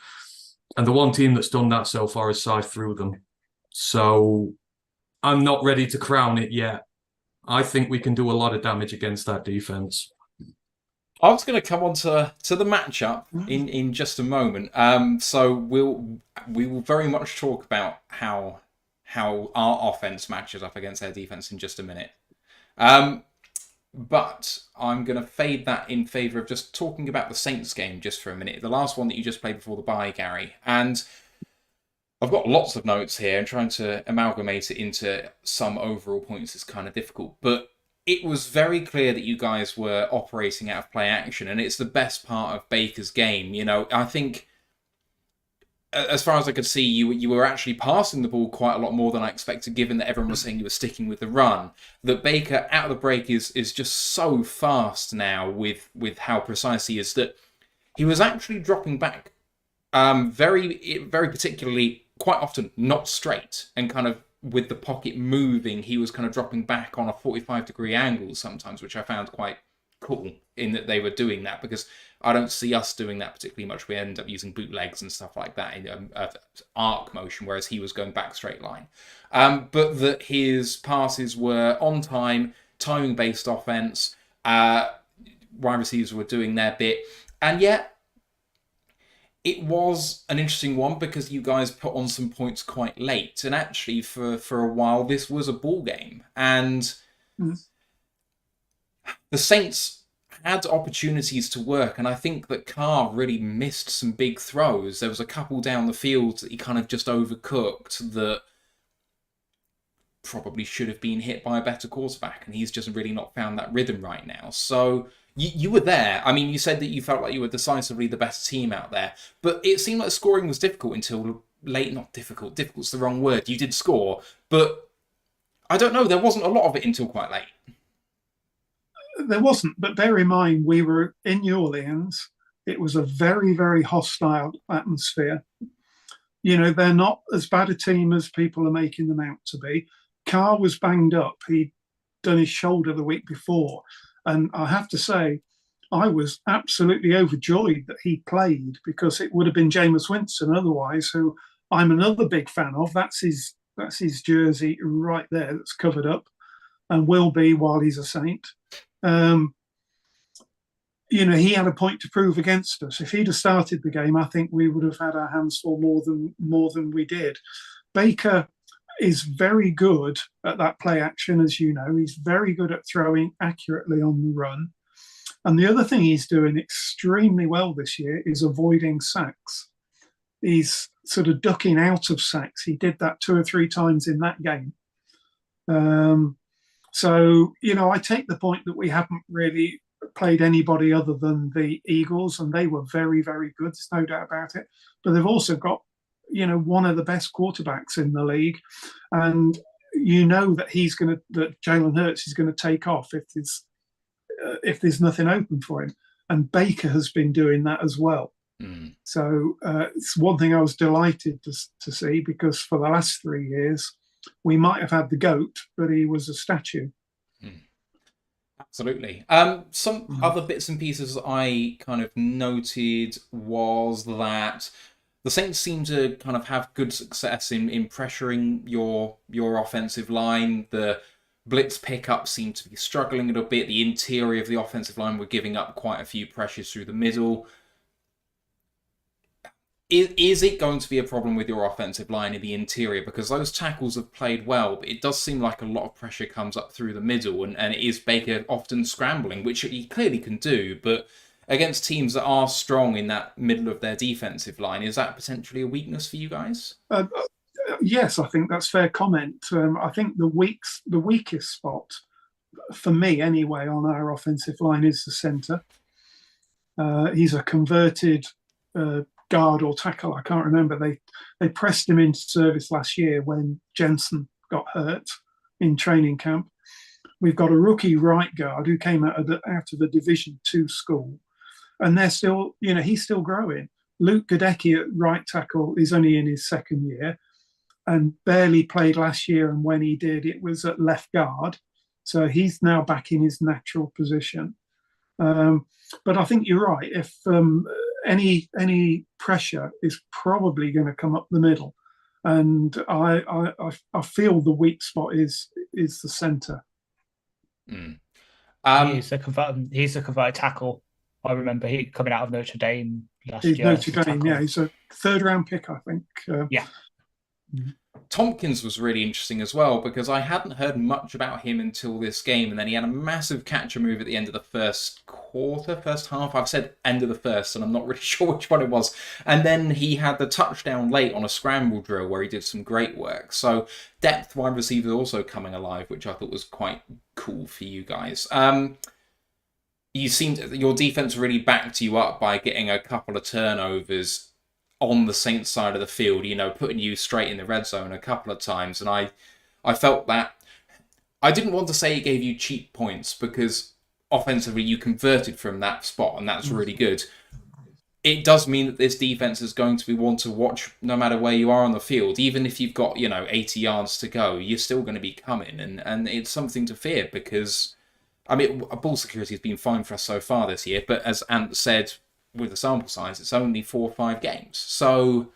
And the one team that's done that so far is side through them. So I'm not ready to crown it yet. I think we can do a lot of damage against that defense. I was going to come on to the matchup in just a moment. So we will very much talk about how our offense matches up against their defense in just a minute. But I'm going to fade that in favour of just talking about the Saints game just for a minute. The last one that you just played before the bye, Gary. And I've got lots of notes here, and trying to amalgamate it into some overall points is kind of difficult. But it was very clear that you guys were operating out of play action, and it's the best part of Baker's game. You know, I think, as far as I could see, you were actually passing the ball quite a lot more than I expected, given that everyone was saying you were sticking with the run. That Baker out of the break is just so fast now with how precise he is, that he was actually dropping back very particularly quite often not straight, and kind of with the pocket moving, he was kind of dropping back on a 45-degree angle sometimes, which I found quite cool in that they were doing that, because I don't see us doing that particularly much. We end up using bootlegs and stuff like that in arc motion, whereas he was going back straight line. But that his passes were on time, timing-based offense. Wide receivers were doing their bit, and yet it was an interesting one because you guys put on some points quite late, and actually for a while this was a ball game, and the Saints had opportunities to work, and I think that Carr really missed some big throws. There was a couple down the field that he kind of just overcooked that probably should have been hit by a better quarterback, and he's just really not found that rhythm right now. So you were there. I mean, you said that you felt like you were decisively the best team out there, but it seemed like scoring was difficult until late. Not difficult. Difficult's the wrong word. You did score, but I don't know. There wasn't a lot of it until quite late. There wasn't, but bear in mind, we were in New Orleans. It was a very, very hostile atmosphere. You know, they're not as bad a team as people are making them out to be. Carr was banged up. He'd done his shoulder the week before. And I have to say, I was absolutely overjoyed that he played, because it would have been Jameis Winston otherwise, who I'm another big fan of. That's his jersey right there that's covered up, and will be while he's a Saint. You know, he had a point to prove against us. If he'd have started the game, I think we would have had our hands full more than we did. Baker is very good at that play action, as you know. He's very good at throwing accurately on the run. And the other thing he's doing extremely well this year is avoiding sacks. He's sort of ducking out of sacks. He did that 2 or 3 times in that game. So, you know, I take the point that we haven't really played anybody other than the Eagles, and they were very, very good. There's no doubt about it. But they've also got, you know, one of the best quarterbacks in the league, and you know that that Jalen Hurts is going to take off if there's nothing open for him, and Baker has been doing that as well. So it's one thing I was delighted to see, because for the last 3 years we might have had the GOAT, but he was a statue. Absolutely. Some other bits and pieces that I kind of noted was that the Saints seem to kind of have good success in pressuring your offensive line. The blitz pickup seemed to be struggling a little bit. The interior of the offensive line were giving up quite a few pressures through the middle. Is it going to be a problem with your offensive line in the interior? Because those tackles have played well, but it does seem like a lot of pressure comes up through the middle, and it is Baker often scrambling, which he clearly can do, but against teams that are strong in that middle of their defensive line, is that potentially a weakness for you guys? Yes, I think that's fair comment. I think the weakest spot, for me anyway, on our offensive line is the centre. He's a converted guard or tackle. I can't remember. They pressed him into service last year when Jensen got hurt in training camp. We've got a rookie right guard who came out of a Division 2 school, and they're still, you know, he's still growing. Luke Gadecki at right tackle is only in his 2nd year and barely played last year, and when he did, it was at left guard. So he's now back in his natural position. But I think you're right. If any pressure is probably going to come up the middle, and I feel the weak spot is the centre. He's a converted tackle. I remember he coming out of Notre Dame last He's year. Notre Dame, yeah. He's a third-round pick, I think. Yeah. Tompkins was really interesting as well, because I hadn't heard much about him until this game, and then he had a massive catcher move at the end of the first half. I've said end of the first, and I'm not really sure which one it was. And then he had the touchdown late on a scramble drill where he did some great work. So depth wide receiver also coming alive, which I thought was quite cool for you guys. You seemed your defense really backed you up by getting a couple of turnovers on the Saints side of the field, putting you straight in the red zone a couple of times. And I felt that I didn't want to say it gave you cheap points, because offensively you converted from that spot, and that's really good. It does mean that this defense is going to be one to watch no matter where you are on the field. Even if you've got, 80 yards to go, you're still going to be coming. And it's something to fear, because, ball security has been fine for us so far this year, but as Ant said, with the sample size, it's only 4 or 5 games. So,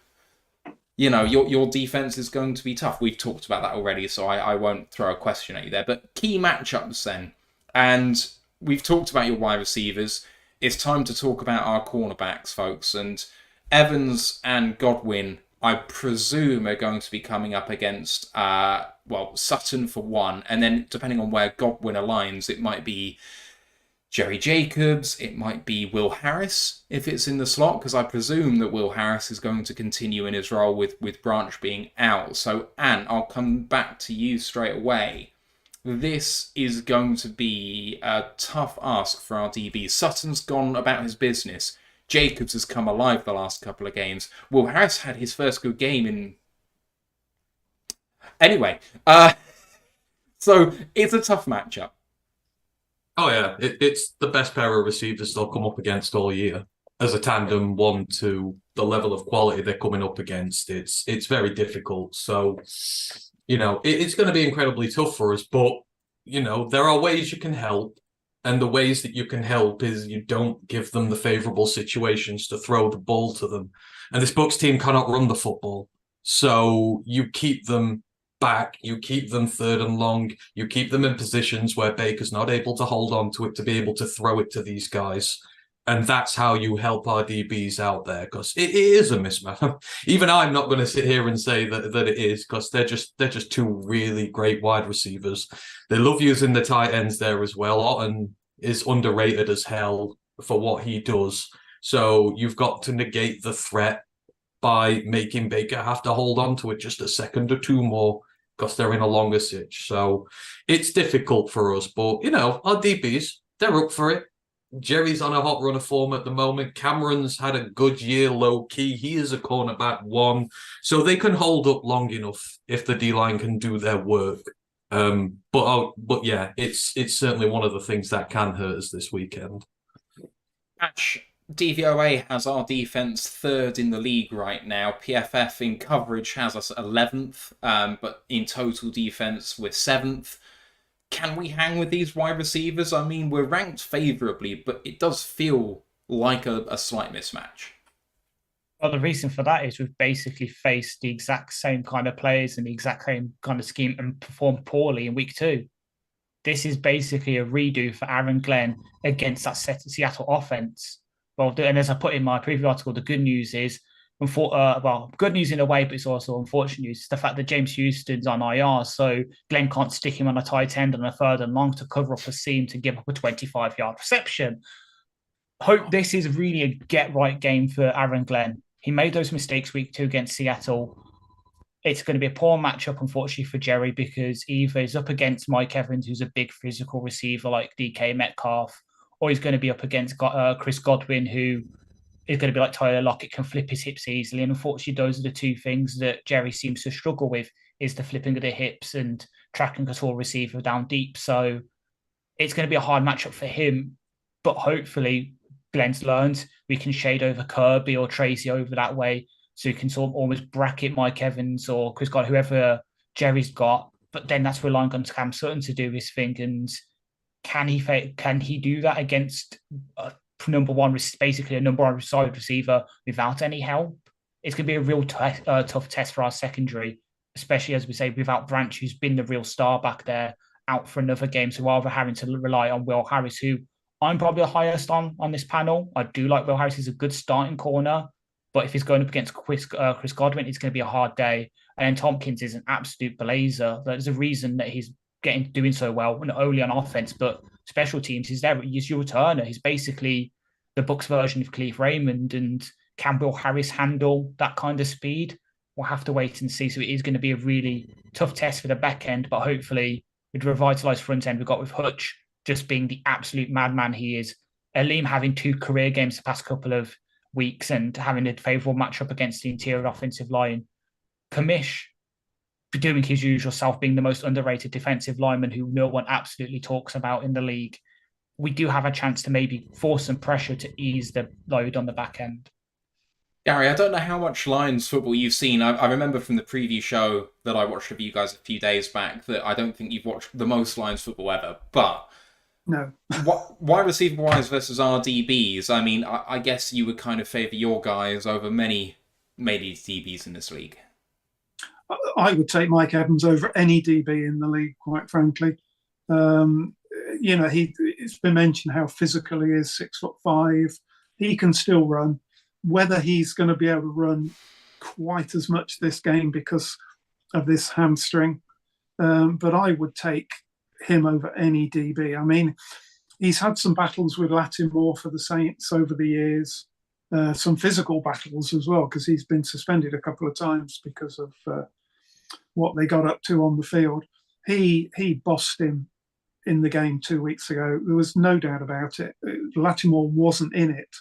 your defense is going to be tough. We've talked about that already, so I won't throw a question at you there. But key matchups then. And we've talked about your wide receivers. It's time to talk about our cornerbacks, folks. And Evans and Godwin, I presume, are going to be coming up against, Sutton for one. And then, depending on where Godwin aligns, it might be Jerry Jacobs, it might be Will Harris if it's in the slot, because I presume that Will Harris is going to continue in his role with Branch being out. So, Ant, I'll come back to you straight away. This is going to be a tough ask for our DBs. Sutton's gone about his business. Jacobs has come alive the last couple of games. Will Harris had his first good game in... Anyway, so it's a tough matchup. Oh yeah, it's the best pair of receivers they'll come up against all year. As a tandem, 1-2, the level of quality they're coming up against, it's very difficult. So, it's going to be incredibly tough for us. But, there are ways you can help. And the ways that you can help is you don't give them the favourable situations to throw the ball to them. And this Bucs team cannot run the football. So you keep them back, you keep them third and long, you keep them in positions where Baker's not able to hold on to it to be able to throw it to these guys. And that's how you help our DBs out there, because it is a mismatch. Even I'm not going to sit here and say that it is, because they're just two really great wide receivers. They love using the tight ends there as well. Otten is underrated as hell for what he does. So you've got to negate the threat by making Baker have to hold on to it just a second or two more, because they're in a longer sitch. So it's difficult for us. But, our DBs, they're up for it. Jerry's on a hot run of form at the moment. Cameron's had a good year low-key. He is a cornerback 1. So they can hold up long enough if the D-line can do their work. But yeah, it's certainly one of the things that can hurt us this weekend. Ash, DVOA has our defense 3rd in the league right now. PFF in coverage has us 11th, but in total defense we're 7th. Can we hang with these wide receivers? We're ranked favourably, but it does feel like a slight mismatch. Well, the reason for that is we've basically faced the exact same kind of players and the exact same kind of scheme and performed poorly in week 2. This is basically a redo for Aaron Glenn against that Seattle offense. Well, and as I put in my previous article, the good news is, good news in a way, but it's also unfortunate news. It's the fact that James Houston's on IR, so Glenn can't stick him on a tight end on a 3rd and long to cover up a seam to give up a 25-yard reception. Hope this is really a get-right game for Aaron Glenn. He made those mistakes week 2 against Seattle. It's going to be a poor matchup, unfortunately, for Jerry, because either he's up against Mike Evans, who's a big physical receiver like DK Metcalf, or he's going to be up against Chris Godwin, who is going to be like Tyler Lockett, can flip his hips easily. And unfortunately, those are the two things that Jerry seems to struggle with, is the flipping of the hips and tracking a tall receiver down deep. So it's going to be a hard matchup for him. But hopefully, Glenn's learned we can shade over Kirby or Tracy over that way, so you can sort of almost bracket Mike Evans or Chris God, whoever Jerry's got. But then that's relying on Cam Sutton to do his thing. And can he do that against number one, basically a number one side receiver without any help? It's going to be a real tough test for our secondary, especially, as we say, without Branch, who's been the real star back there, out for another game. So rather having to rely on Will Harris, who I'm probably the highest on this panel. I do like Will Harris. He's a good starting corner, but if he's going up against Chris Godwin, it's going to be a hard day. And then Tompkins is an absolute blazer. There's a reason that he's doing so well, not only on offense but special teams. He's your returner. He's basically the Bucs version of Khalif Raymond. And can Will Harris handle that kind of speed? We'll have to wait and see. So it is going to be a really tough test for the back end, but hopefully with the revitalised front end we've got with Hutch just being the absolute madman he is. Aleem having 2 career games the past couple of weeks and having a favourable matchup against the interior offensive line. Kamish doing his usual self, being the most underrated defensive lineman who no one absolutely talks about in the league. We do have a chance to maybe force some pressure to ease the load on the back end. Gary, I don't know how much Lions football you've seen. I remember from the preview show that I watched of you guys a few days back that I don't think you've watched the most Lions football ever, but no. Wide receiver wise versus RDBs, I mean, I guess you would kind of favour your guys over many DBs in this league. I would take Mike Evans over any DB in the league, quite frankly. It's been mentioned how physical he is, 6'5". He can still run. Whether he's going to be able to run quite as much this game because of this hamstring, but I would take him over any DB. I mean, he's had some battles with Lattimore for the Saints over the years, some physical battles as well, because he's been suspended a couple of times because of what they got up to on the field. He bossed him in the game 2 weeks ago. There was no doubt about it. Lattimore wasn't in it.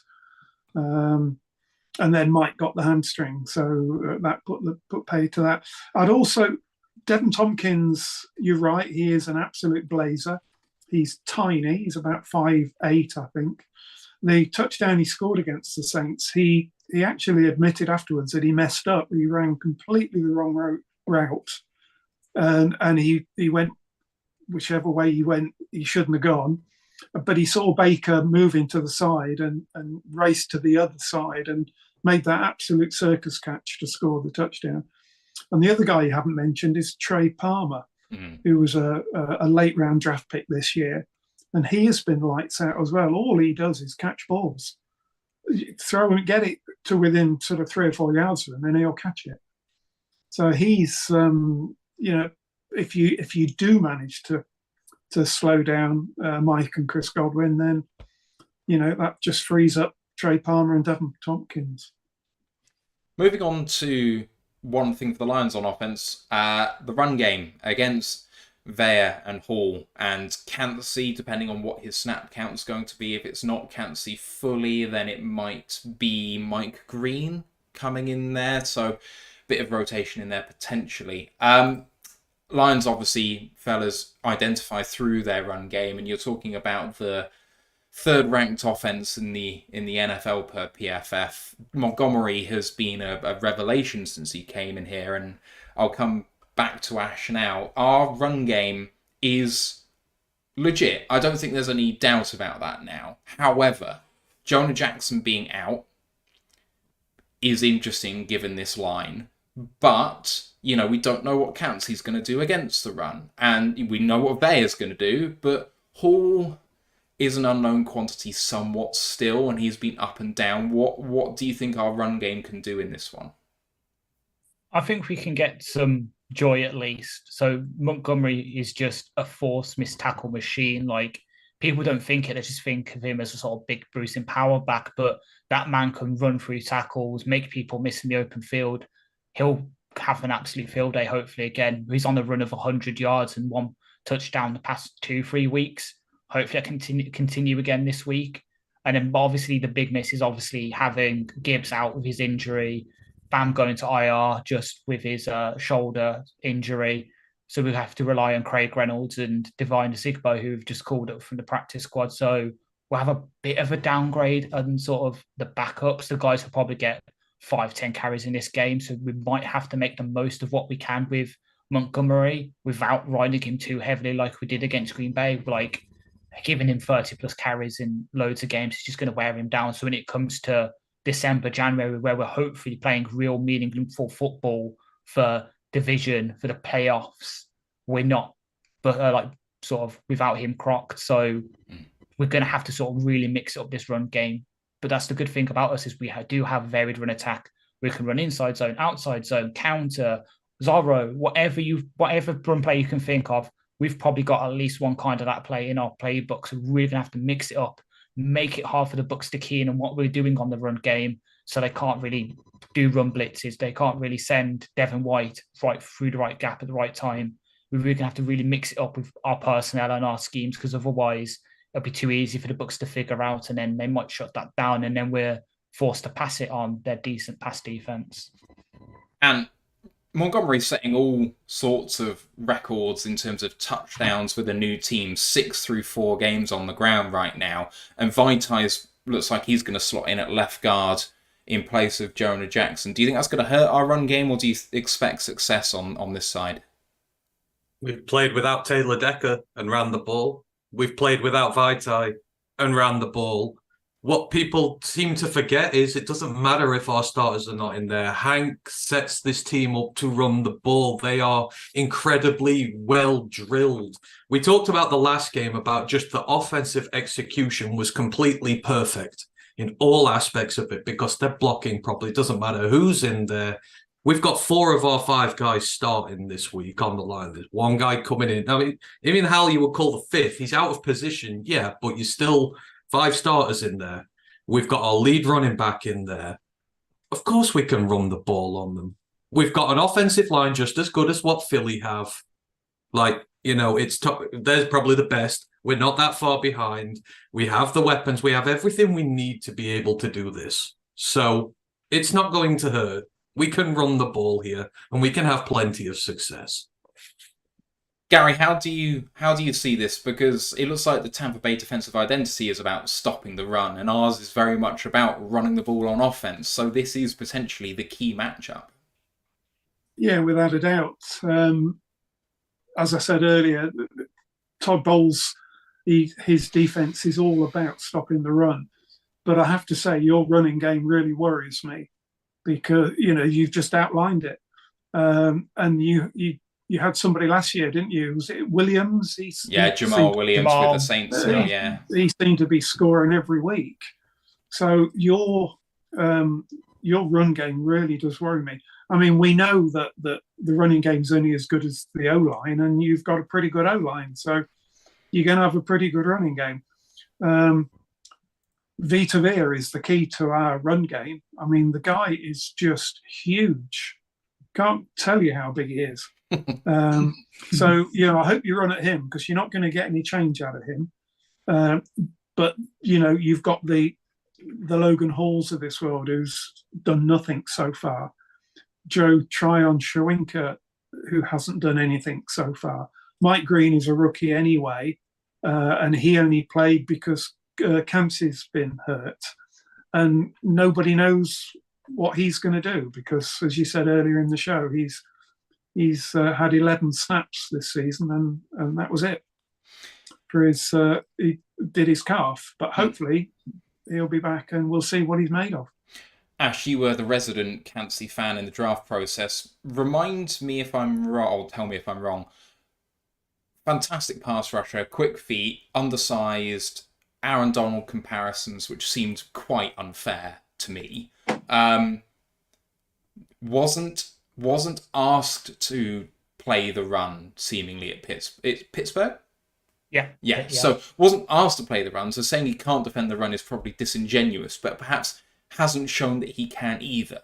And then Mike got the hamstring, so that put pay to that. I'd also, Devin Tompkins, you're right, he is an absolute blazer. He's tiny, he's about 5'8", I think. The touchdown he scored against the Saints, he actually admitted afterwards that he messed up. He ran completely the wrong route. And he went, whichever way he went, he shouldn't have gone. But he saw Baker moving to the side and raced to the other side and made that absolute circus catch to score the touchdown. And the other guy you haven't mentioned is Trey Palmer, who was a late round draft pick this year. And he has been lights out as well. All he does is catch balls. Throw and get it to within sort of 3 or 4 yards of him, and he'll catch it. So he's, if you do manage to slow down Mike and Chris Godwin, then, that just frees up Trey Palmer and Devin Tompkins. Moving on to one thing for the Lions on offense, the run game against Vare and Hall and Cansey, depending on what his snap count is going to be. If it's not Cansey fully, then it might be Mike Green coming in there. So a bit of rotation in there potentially. Lions obviously, fellas, identify through their run game, and you're talking about the third-ranked offense in the NFL per PFF. Montgomery has been a revelation since he came in here, and I'll come back to Ash now. Our run game is legit. I don't think there's any doubt about that now. However, Jonah Jackson being out is interesting given this line, but we don't know what Cansey's going to do against the run, and we know what Vare's going to do, but Hall is an unknown quantity somewhat still, and he's been up and down. What do you think our run game can do in this one? I think we can get some joy at least. So Montgomery is just a force missed tackle machine. Like, people don't think it, they just think of him as a sort of big bruising power back, but that man can run through tackles, make people miss in the open field. He'll have an absolute field day, hopefully. Again, he's on the run of 100 yards and 1 touchdown the past 2-3 weeks. Hopefully I continue again this week. And then obviously the big miss is obviously having Gibbs out with his injury, Bam going to IR just with his shoulder injury. So we have to rely on Craig Reynolds and Divine Sigbo, who've just called up from the practice squad. So we'll have a bit of a downgrade and sort of the backups. The guys will probably get 5-10 carries in this game. So we might have to make the most of what we can with Montgomery without riding him too heavily like we did against Green Bay. Like, giving him 30 plus carries in loads of games is just going to wear him down. So when it comes to December, January, where we're hopefully playing real meaningful football for division, for the playoffs, we're not, but sort of without him crocked. So we're going to have to sort of really mix up this run game. But that's the good thing about us is we do have a varied run attack. We can run inside zone, outside zone, counter, Zorro, whatever run play you can think of. We've probably got at least one kind of that play in our playbook. So we're going to have to mix it up, make it hard for the Bucs to key in on what we're doing on the run game. So they can't really do run blitzes. They can't really send Devin White right through the right gap at the right time. We're really going to have to really mix it up with our personnel and our schemes, because otherwise it'll be too easy for the Bucs to figure out, and then they might shut that down, and then we're forced to pass it on their decent pass defense. And Montgomery's setting all sorts of records in terms of touchdowns with a new team, 6 through 4 games on the ground right now. And Vaitai looks like he's going to slot in at left guard in place of Jonah Jackson. Do you think that's going to hurt our run game, or do you expect success on this side? We've played without Taylor Decker and ran the ball. We've played without Vaitai and ran the ball. What people seem to forget is it doesn't matter if our starters are not in there. Hank sets this team up to run the ball. They are incredibly well drilled. We talked about the last game about just the offensive execution was completely perfect in all aspects of it because they're blocking properly. It doesn't matter who's in there. We've got 4 of our 5 guys starting this week on the line. There's one guy coming in. I mean, even Hal, you would call the 5th. He's out of position, yeah, but you're still 5 starters in there. We've got our lead running back in there. Of course we can run the ball on them. We've got an offensive line just as good as what Philly have. Like, you know, they're probably the best. We're not that far behind. We have the weapons. We have everything we need to be able to do this. So it's not going to hurt. We can run the ball here, and we can have plenty of success. Gary, how do you see this? Because it looks like the Tampa Bay defensive identity is about stopping the run, and ours is very much about running the ball on offense. So this is potentially the key matchup. Yeah, without a doubt. As I said earlier, Todd Bowles, his defense is all about stopping the run. But I have to say, your running game really worries me because, you know, you've just outlined it. And you had somebody last year, didn't you? Was it Williams? Jamal Williams with the Saints. Yeah, he seemed to be scoring every week. So your run game really does worry me. I mean, we know that the running game's only as good as the O-line, and you've got a pretty good O-line, so you're going to have a pretty good running game. Vita Vea is the key to our run game. I mean, the guy is just huge. Can't tell you how big he is. So, you know, I hope you run at him because you're not going to get any change out of him. But, you know, you've got the Logan Halls of this world who's done nothing so far. Joe Tryon-Shawinka, who hasn't done anything so far. Mike Green is a rookie anyway, and he only played because Campsey's been hurt. And nobody knows what he's going to do because, as you said earlier in the show, he's had 11 snaps this season, and that was it for his. He did his calf, but hopefully he'll be back, and we'll see what he's made of. Ash, you were the resident Campsey fan in the draft process. Remind me if I'm wrong, or tell me if I'm wrong. Fantastic pass rusher, quick feet, undersized, Aaron Donald comparisons, which seemed quite unfair to me. Wasn't asked to play the run seemingly at Pittsburgh. Yeah. So wasn't asked to play the run. So saying he can't defend the run is probably disingenuous, but perhaps hasn't shown that he can either.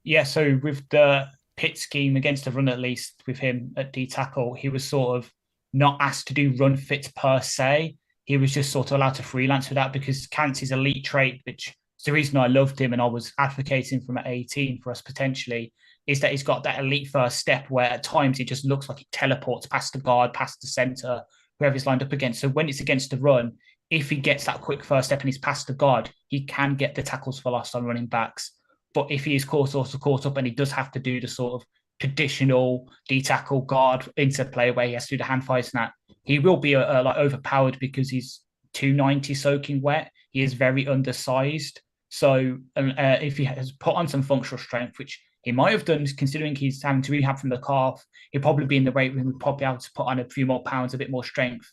Yeah. So with the Pitt scheme against the run, at least with him at D tackle, he was sort of not asked to do run fits per se. He was just sort of allowed to freelance with that because Campsey's elite trait, which is the reason I loved him and I was advocating for him at 18 for us potentially, is that he's got that elite first step where at times it just looks like he teleports past the guard, past the center, whoever he's lined up against. So when it's against the run, if he gets that quick first step and he's past the guard, he can get the tackles for loss on running backs. But if he is caught up and he does have to do the sort of traditional D-tackle guard interplay where he has to do the hand fights and that, he will be like overpowered because he's 290 soaking wet. He is very undersized. So if he has put on some functional strength, which he might have done, considering he's having to rehab from the calf, he'll probably be in the weight room. We'll probably have to put on a few more pounds, a bit more strength.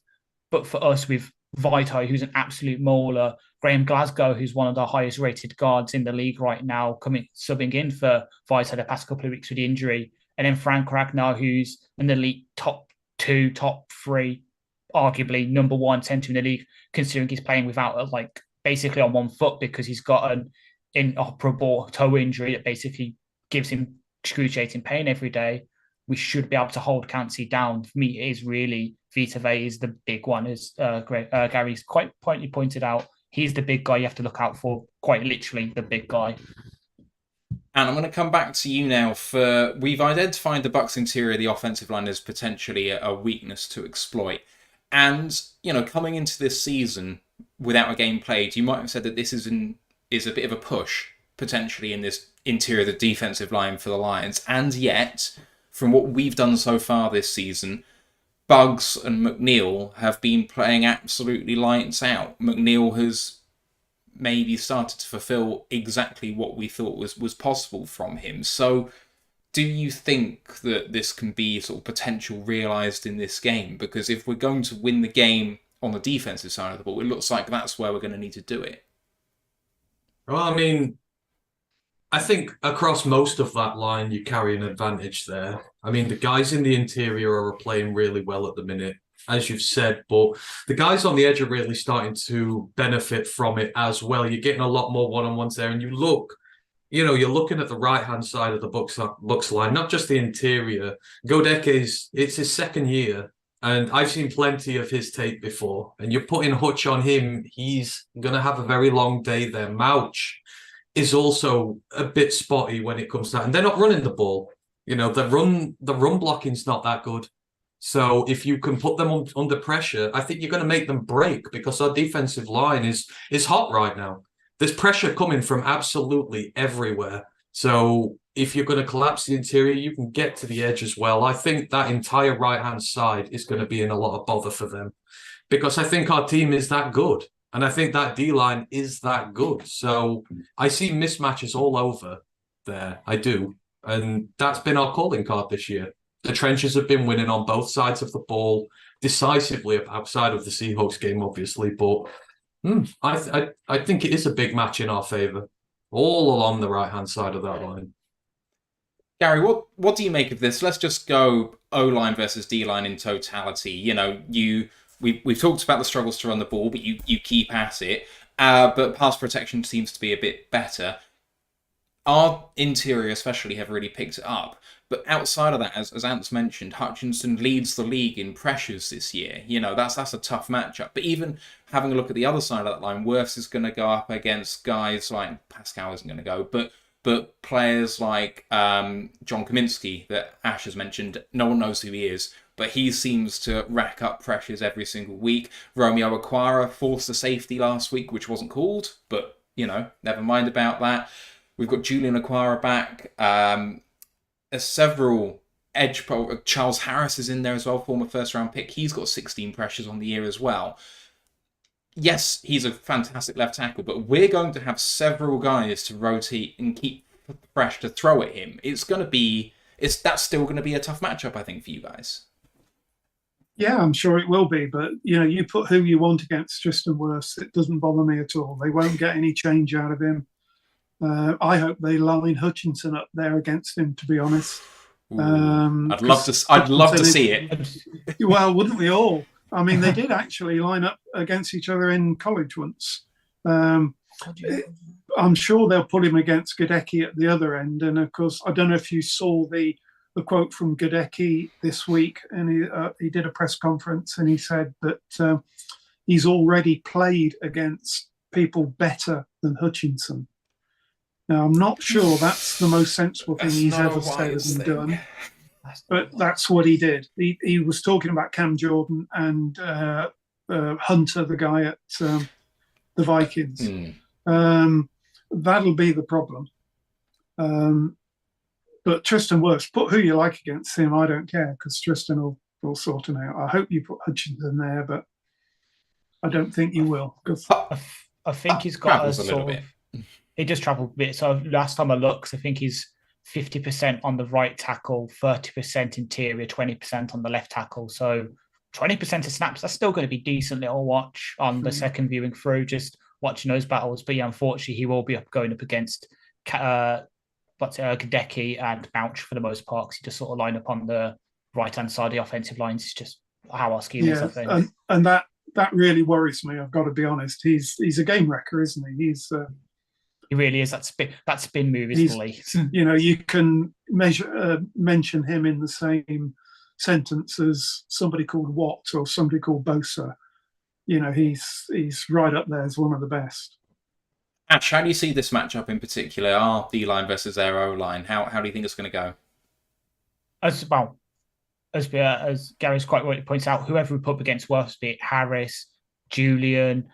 But for us, with Vito, who's an absolute mauler, Graham Glasgow, who's one of the highest rated guards in the league right now, subbing in for Vito the past couple of weeks with the injury, and then Frank Ragnar, who's an elite top 2, top 3, arguably number 1 centre in the league, considering he's playing without basically on one foot because he's got an inoperable toe injury that basically gives him excruciating pain every day. We should be able to hold County down. For me, it is really Vita Vea is the big one, as Gary's quite pointedly pointed out. He's the big guy you have to look out for, quite literally the big guy. And I'm going to come back to you now. We've identified the Bucs interior, the offensive line, as potentially a weakness to exploit. And, coming into this season without a game played, you might have said that this is a bit of a push, potentially, in this interior, the defensive line for the Lions. And yet, from what we've done so far this season, Buggs and McNeil have been playing absolutely lights out. McNeil has maybe started to fulfill exactly what we thought was possible from him. So do you think that this can be sort of potential realised in this game? Because if we're going to win the game on the defensive side of the ball, it looks like that's where we're going to need to do it. Well, I mean, I think across most of that line, you carry an advantage there. I mean, the guys in the interior are playing really well at the minute, as you've said, but the guys on the edge are really starting to benefit from it as well. You're getting a lot more one-on-ones there, and you're looking at the right-hand side of the Bucs line, not just the interior. Godeke's, it's his second year, and I've seen plenty of his tape before, and you're putting Hutch on him, he's going to have a very long day there. Mouch is also a bit spotty when it comes to that. And they're not running the ball. The run blocking's not that good. So if you can put them under pressure, I think you're going to make them break, because our defensive line is hot right now. There's pressure coming from absolutely everywhere. So if you're going to collapse the interior, you can get to the edge as well. I think that entire right-hand side is going to be in a lot of bother for them, because I think our team is that good. And I think that D-line is that good. So I see mismatches all over there. I do. And that's been our calling card this year. The trenches have been winning on both sides of the ball decisively, outside of the Seahawks game, obviously. But I think it is a big match in our favour, all along the right-hand side of that line. Gary, what do you make of this? Let's just go O-line versus D-line in totality. We've talked about the struggles to run the ball, but you keep at it. But pass protection seems to be a bit better. Our interior especially have really picked it up. But outside of that, as Ant's mentioned, Hutchinson leads the league in pressures this year. That's a tough matchup. But even having a look at the other side of that line, Wirfs is going to go up against guys like Pascal isn't going to go, but players like John Kaminsky that Ash has mentioned, no one knows who he is, but he seems to rack up pressures every single week. Romeo Aquara forced a safety last week, which wasn't called, but, never mind about that. We've got Julian Aquara back. Several edge... Charles Harris is in there as well, former first-round pick. He's got 16 pressures on the year as well. Yes, he's a fantastic left tackle, but we're going to have several guys to rotate and keep fresh to throw at him. That's still going to be a tough matchup, I think, for you guys. Yeah, I'm sure it will be. But, you put who you want against Tristan Wirfs, it doesn't bother me at all. They won't get any change out of him. I hope they line Hutchinson up there against him, to be honest. I'd love to see it. Well, wouldn't we all? I mean, they did actually line up against each other in college once. I'm sure they'll put him against Godecki at the other end. And of course, I don't know if you saw the quote from Godecki this week, and he did a press conference and he said that he's already played against people better than Hutchinson. Now, I'm not sure that's the most sensible thing he's ever said and done, but that's what he did. He was talking about Cam Jordan and Hunter, the guy at the Vikings. That'll be the problem. But Tristan Wirfs, put who you like against him, I don't care, because Tristan will sort him out. I hope you put Hutchinson there, but I don't think you will. I think he's got a little bit. He just travelled a bit. So last time I looked, I think he's 50% on the right tackle, 30% interior, 20% on the left tackle. So 20% of snaps, that's still going to be decent little watch on the second viewing through, just watching those battles. But yeah, unfortunately, he will be going up against Gadecki and Mouch for the most part, because he just sort of line up on the right-hand side of the offensive lines. It's just how our scheme is, I think. And that really worries me, I've got to be honest. He's a game wrecker, isn't he? He really is. That spin move is elite. You know, you can mention him in the same sentence as somebody called Watt or somebody called Bosa. You know, he's right up there as one of the best. Ash, how do you see this matchup in particular? Our D-line versus their O-line. How do you think it's going to go? As Gary's quite rightly points out, whoever we put up against Worths, be it Harris, Julian,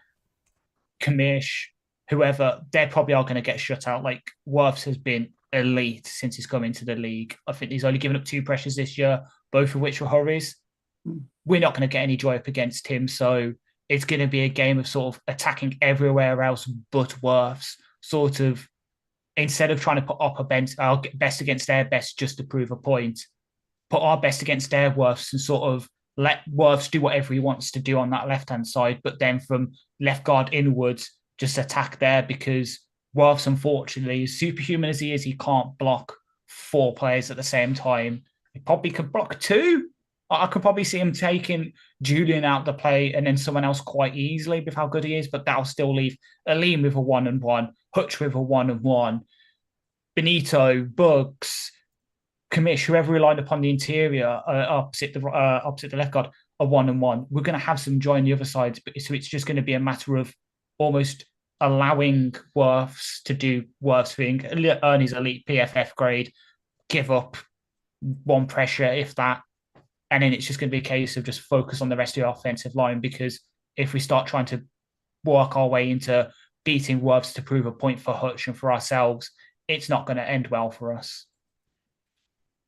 Kamish, whoever, they probably are going to get shut out. Like, Worths has been elite since he's come into the league. I think he's only given up 2 pressures this year, both of which were hurries. We're not going to get any joy up against him, so it's going to be a game of sort of attacking everywhere else but Worths, sort of, instead of trying to put up our best against their best just to prove a point, put our best against their Worths and sort of let Worths do whatever he wants to do on that left-hand side, but then from left guard inwards, just attack there, because Worths, unfortunately, as superhuman as he is, he can't block 4 players at the same time. He probably could block 2. I could probably see him taking Julian out the play and then someone else quite easily with how good he is, but that'll still leave Aleem with a 1-1, Hutch with a 1-1, Benito, Bugs, Kamish, whoever we lined up on the interior opposite the left guard, a 1-1. We're going to have some joy on the other side, so it's just going to be a matter of almost allowing Worths to do Worths thing, earn his elite PFF grade, give up 1 pressure, if that, and then it's just going to be a case of just focus on the rest of the offensive line, because if we start trying to work our way into beating Worths to prove a point for Hutch and for ourselves, it's not going to end well for us.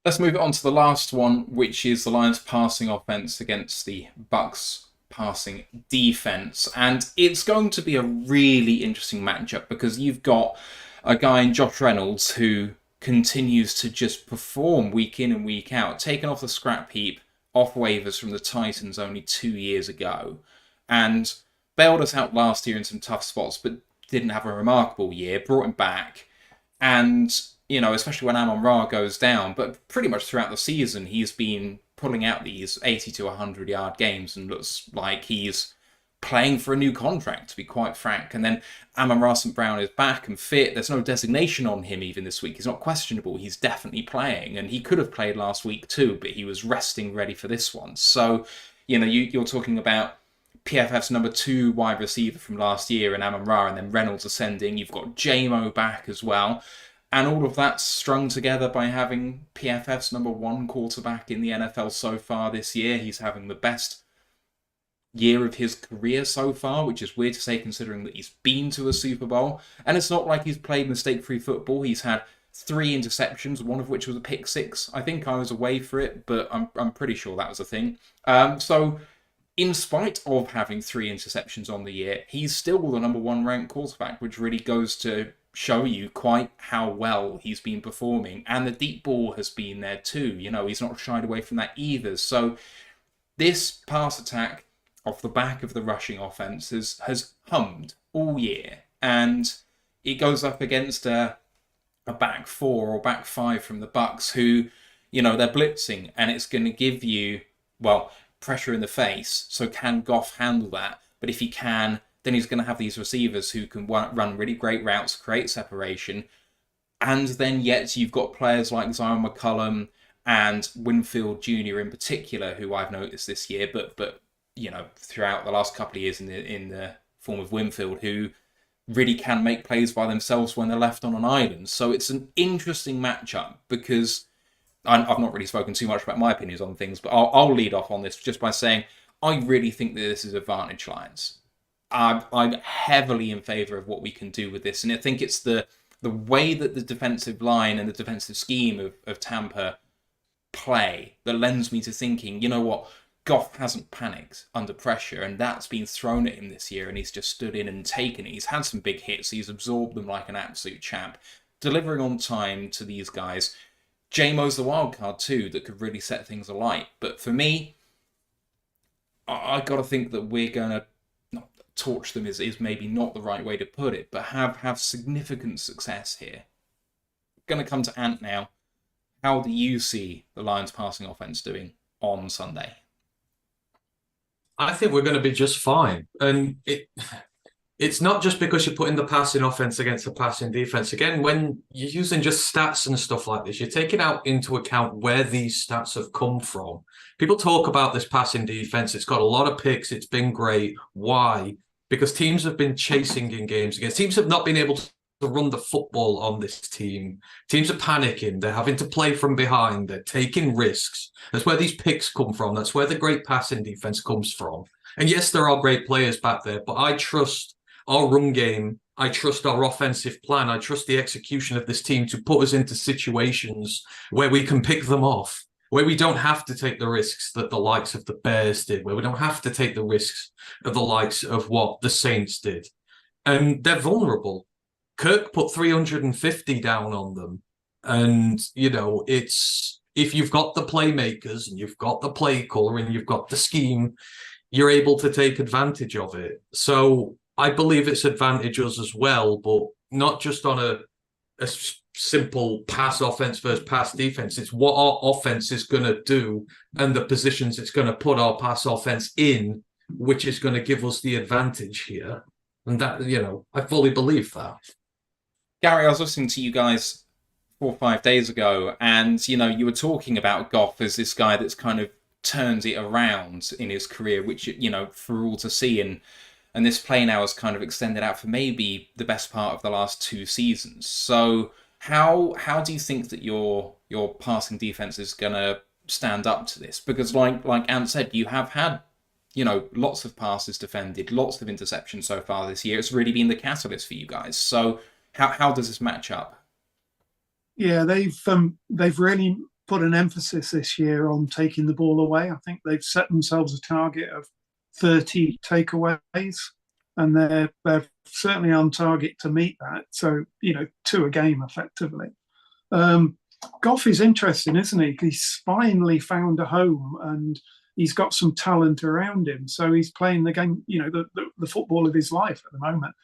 Let's move it on to the last one, which is the Lions' passing offense against the Bucs' passing defense. And it's going to be a really interesting matchup, because you've got a guy in Josh Reynolds who continues to just perform week in and week out, taken off the scrap heap, off waivers from the Titans only 2 years ago, and bailed us out last year in some tough spots, but didn't have a remarkable year, brought him back, and, you know, especially when Amon-Ra goes down, but pretty much throughout the season, he's been pulling out these 80 to 100 yard games and looks like he's playing for a new contract, to be quite frank. And then Amon-Ra St. Brown is back and fit. There's no designation on him even this week. He's not questionable. He's definitely playing, and he could have played last week too, but he was resting ready for this one. So, you know, you're talking about PFF's number 2 wide receiver from last year in Amon-Ra, and then Reynolds ascending. You've got JMO back as well. And all of that's strung together by having PFF's number 1 quarterback in the NFL so far this year. He's having the best year of his career so far, which is weird to say considering that he's been to a Super Bowl. And it's not like he's played mistake-free football. He's had 3 interceptions, one of which was a pick 6. I think I was away for it, but I'm pretty sure that was a thing. So in spite of having 3 interceptions on the year, he's still the number 1 ranked quarterback, which really goes to show you quite how well he's been performing. And the deep ball has been there too. You know, he's not shied away from that either. So this pass attack off the back of the rushing offense has hummed all year. And it goes up against a back 4 or back 5 from the Bucs who, you know, they're blitzing, and it's going to give you, well, pressure in the face. So can Goff handle that? But if he can, then he's going to have these receivers who can run really great routes, create separation. And then yet you've got players like Zion McCollum and Winfield Jr. in particular, who I've noticed this year, but you know, throughout the last couple of years in the form of Winfield, who really can make plays by themselves when they're left on an island. So it's an interesting matchup, because I've not really spoken too much about my opinions on things, but I'll lead off on this just by saying I really think that this is advantage Lions. I'm heavily in favour of what we can do with this, and I think it's the way that the defensive line and the defensive scheme of Tampa play that lends me to thinking, you know what, Goff hasn't panicked under pressure, and that's been thrown at him this year, and he's just stood in and taken it. He's had some big hits, he's absorbed them like an absolute champ, delivering on time to these guys. JMO's the wild card too that could really set things alight. But for me, I got to think that we're going to not torch them is maybe not the right way to put it, but have significant success here. Going to come to Ant now. How do you see the Lions passing offense doing on Sunday? I think we're going to be just fine. And it's not just because you're putting the passing offense against the passing defense. Again, when you're using just stats and stuff like this, you're taking out into account where these stats have come from. People talk about this passing defense. It's got a lot of picks. It's been great. Why? Because teams have been chasing in games against teams have not been able to run the football on this team. Teams are panicking. They're having to play from behind. They're taking risks. That's where these picks come from. That's where the great passing defense comes from. And yes, there are great players back there, but I trust our run game. I trust our offensive plan. I trust the execution of this team to put us into situations where we can pick them off, where we don't have to take the risks that the likes of the Bears did, where we don't have to take the risks of the likes of what the Saints did. And they're vulnerable. Kirk put 350 down on them. And, it's if you've got the playmakers and you've got the play caller and you've got the scheme, you're able to take advantage of it. So I believe it's advantage us as well, but not just on a simple pass offense versus pass defense. It's what our offense is going to do and the positions it's going to put our pass offense in, which is going to give us the advantage here. And that, I fully believe that. Gary, I was listening to you guys 4 or 5 days ago, and you were talking about Goff as this guy that's kind of turned it around in his career, which for all to see, and this play now has kind of extended out for maybe the best part of the last 2 seasons. So how do you think that your passing defense is going to stand up to this? Because like Ant said, you have had lots of passes defended, lots of interceptions so far this year. It's really been the catalyst for you guys. So how does this match up? Yeah, they've really put an emphasis this year on taking the ball away. I think they've set themselves a target of 30 takeaways, and they're certainly on target to meet that. So 2 a game effectively. Goff is interesting, isn't he? He's finally found a home and he's got some talent around him. So he's playing the game, the football of his life at the moment.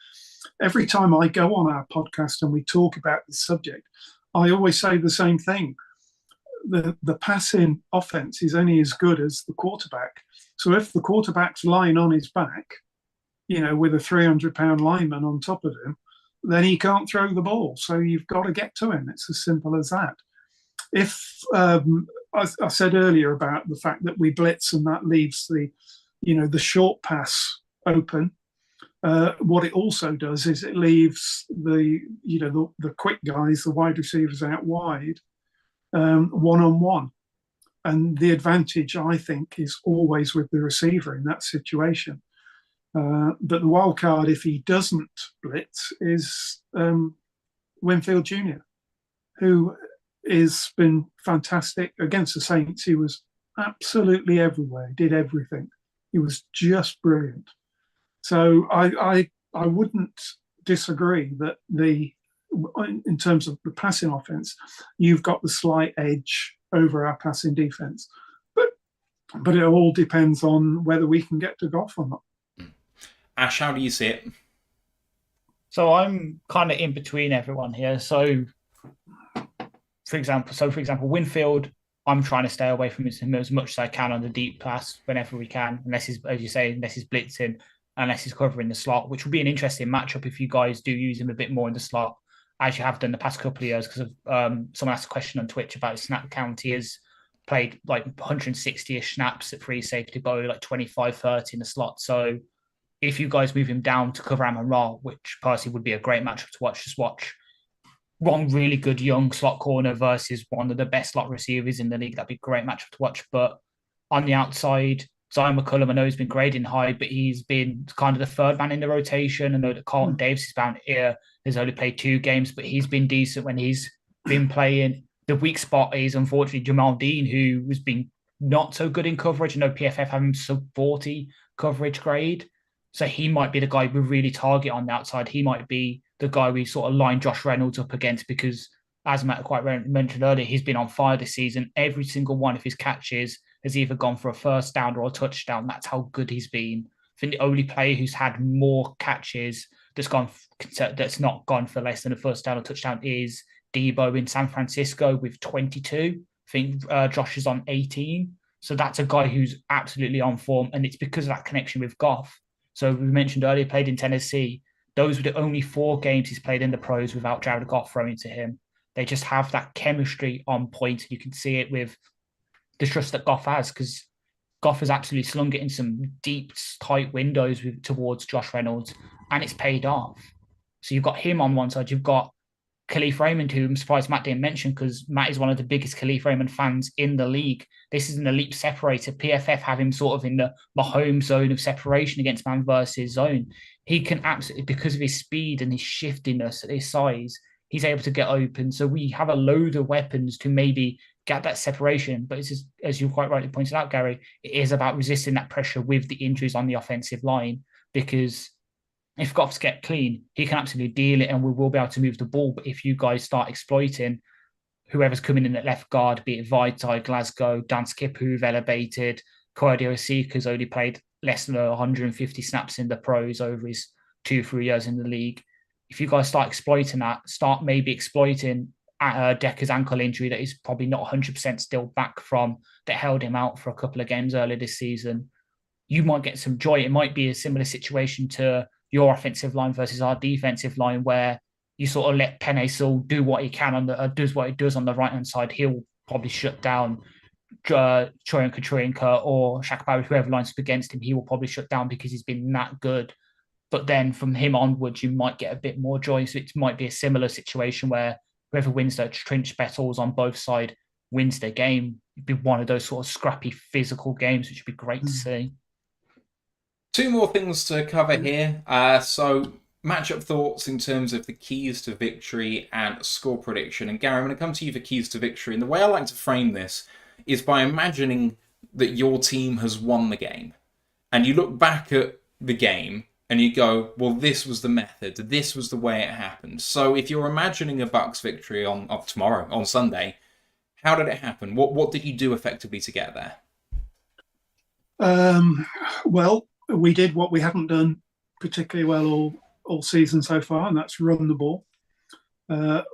Every time I go on our podcast and we talk about this subject, I always say the same thing. The passing offense is only as good as the quarterback. So if the quarterback's lying on his back, with a 300-pound lineman on top of him, then he can't throw the ball. So you've got to get to him. It's as simple as that. If I said earlier about the fact that we blitz and that leaves the short pass open, what it also does is it leaves the quick guys, the wide receivers out wide, one-on-one. And the advantage, I think, is always with the receiver in that situation. But the wild card, if he doesn't blitz, is Winfield Jr., who has been fantastic. Against the Saints, he was absolutely everywhere, did everything. He was just brilliant. So I wouldn't disagree that in terms of the passing offense, you've got the slight edge over our passing defense. But it all depends on whether we can get to Goff or not. Ash, how do you see it? So I'm kind of in between everyone here. So for example, Winfield, I'm trying to stay away from him as much as I can on the deep pass whenever we can, unless he's blitzing, unless he's covering the slot, which will be an interesting matchup if you guys do use him a bit more in the slot, as you have done the past couple of years. Because someone asked a question on Twitch about his snap count. He has played like 160-ish snaps at free safety, but only like 25-30 in the slot. So if you guys move him down to cover Amon-Ra, which personally would be a great matchup to watch, just watch one really good young slot corner versus one of the best slot receivers in the league. That'd be a great matchup to watch. But on the outside, Zion McCullum, I know he's been grading high, but he's been kind of the third man in the rotation. I know that Carlton Davis is down here, has only played 2 games, but he's been decent when he's been playing. The weak spot is unfortunately Jamal Dean, who has been not so good in coverage. I know PFF have him sub 40 coverage grade. So he might be the guy we really target on the outside. He might be the guy we sort of line Josh Reynolds up against because, as Matt quite mentioned earlier, he's been on fire this season. Every single one of his catches has either gone for a first down or a touchdown. That's how good he's been. I think the only player who's had more catches that's not gone for less than a first down or touchdown is Debo in San Francisco with 22. I think Josh is on 18. So that's a guy who's absolutely on form, and it's because of that connection with Goff. So we mentioned earlier, played in Tennessee. Those were the only 4 games he's played in the pros without Jared Goff throwing to him. They just have that chemistry on point. You can see it with the trust that Goff has, because Goff has absolutely slung it in some deep, tight windows towards Josh Reynolds, and it's paid off. So you've got him on one side. You've got Khalif Raymond, who I'm surprised Matt didn't mention, because Matt is one of the biggest Khalif Raymond fans in the league. This is an elite separator. PFF have him sort of in the home zone of separation against man versus zone. He can absolutely, because of his speed and his shiftiness, his size, he's able to get open. So we have a load of weapons to maybe get that separation. But it's just, as you quite rightly pointed out, Gary, it is about resisting that pressure with the injuries on the offensive line, because if Goffs get clean, he can absolutely deal it and we will be able to move the ball. But if you guys start exploiting whoever's coming in at left guard, be it Vaitai, Glasgow, Dan Skip, who've elevated, Courier has only played less than 150 snaps in the pros over his 2-3 years in the league. If you guys start exploiting that, start maybe exploiting Decker's ankle injury that he's probably not 100% still back from, that held him out for a couple of games earlier this season, you might get some joy. It might be a similar situation to your offensive line versus our defensive line, where you sort of let Penei Sewell do what he can does what he does on the right hand side. He'll probably shut down Troyan Katrinka or Shaq Barrett, whoever lines up against him. He will probably shut down because he's been that good. But then from him onwards, you might get a bit more joy. So it might be a similar situation where whoever wins those trench battles on both sides wins the game. It'd be one of those sort of scrappy physical games, which would be great to see. 2 more things to cover here. So matchup thoughts in terms of the keys to victory and score prediction. And Gary, I'm going to come to you for keys to victory. And the way I like to frame this is by imagining that your team has won the game. And you look back at the game and you go, well, this was the method. This was the way it happened. So if you're imagining a Bucs victory on tomorrow, on Sunday, how did it happen? What did you do effectively to get there? Well, we did what we haven't done particularly well all season so far, and that's run the ball.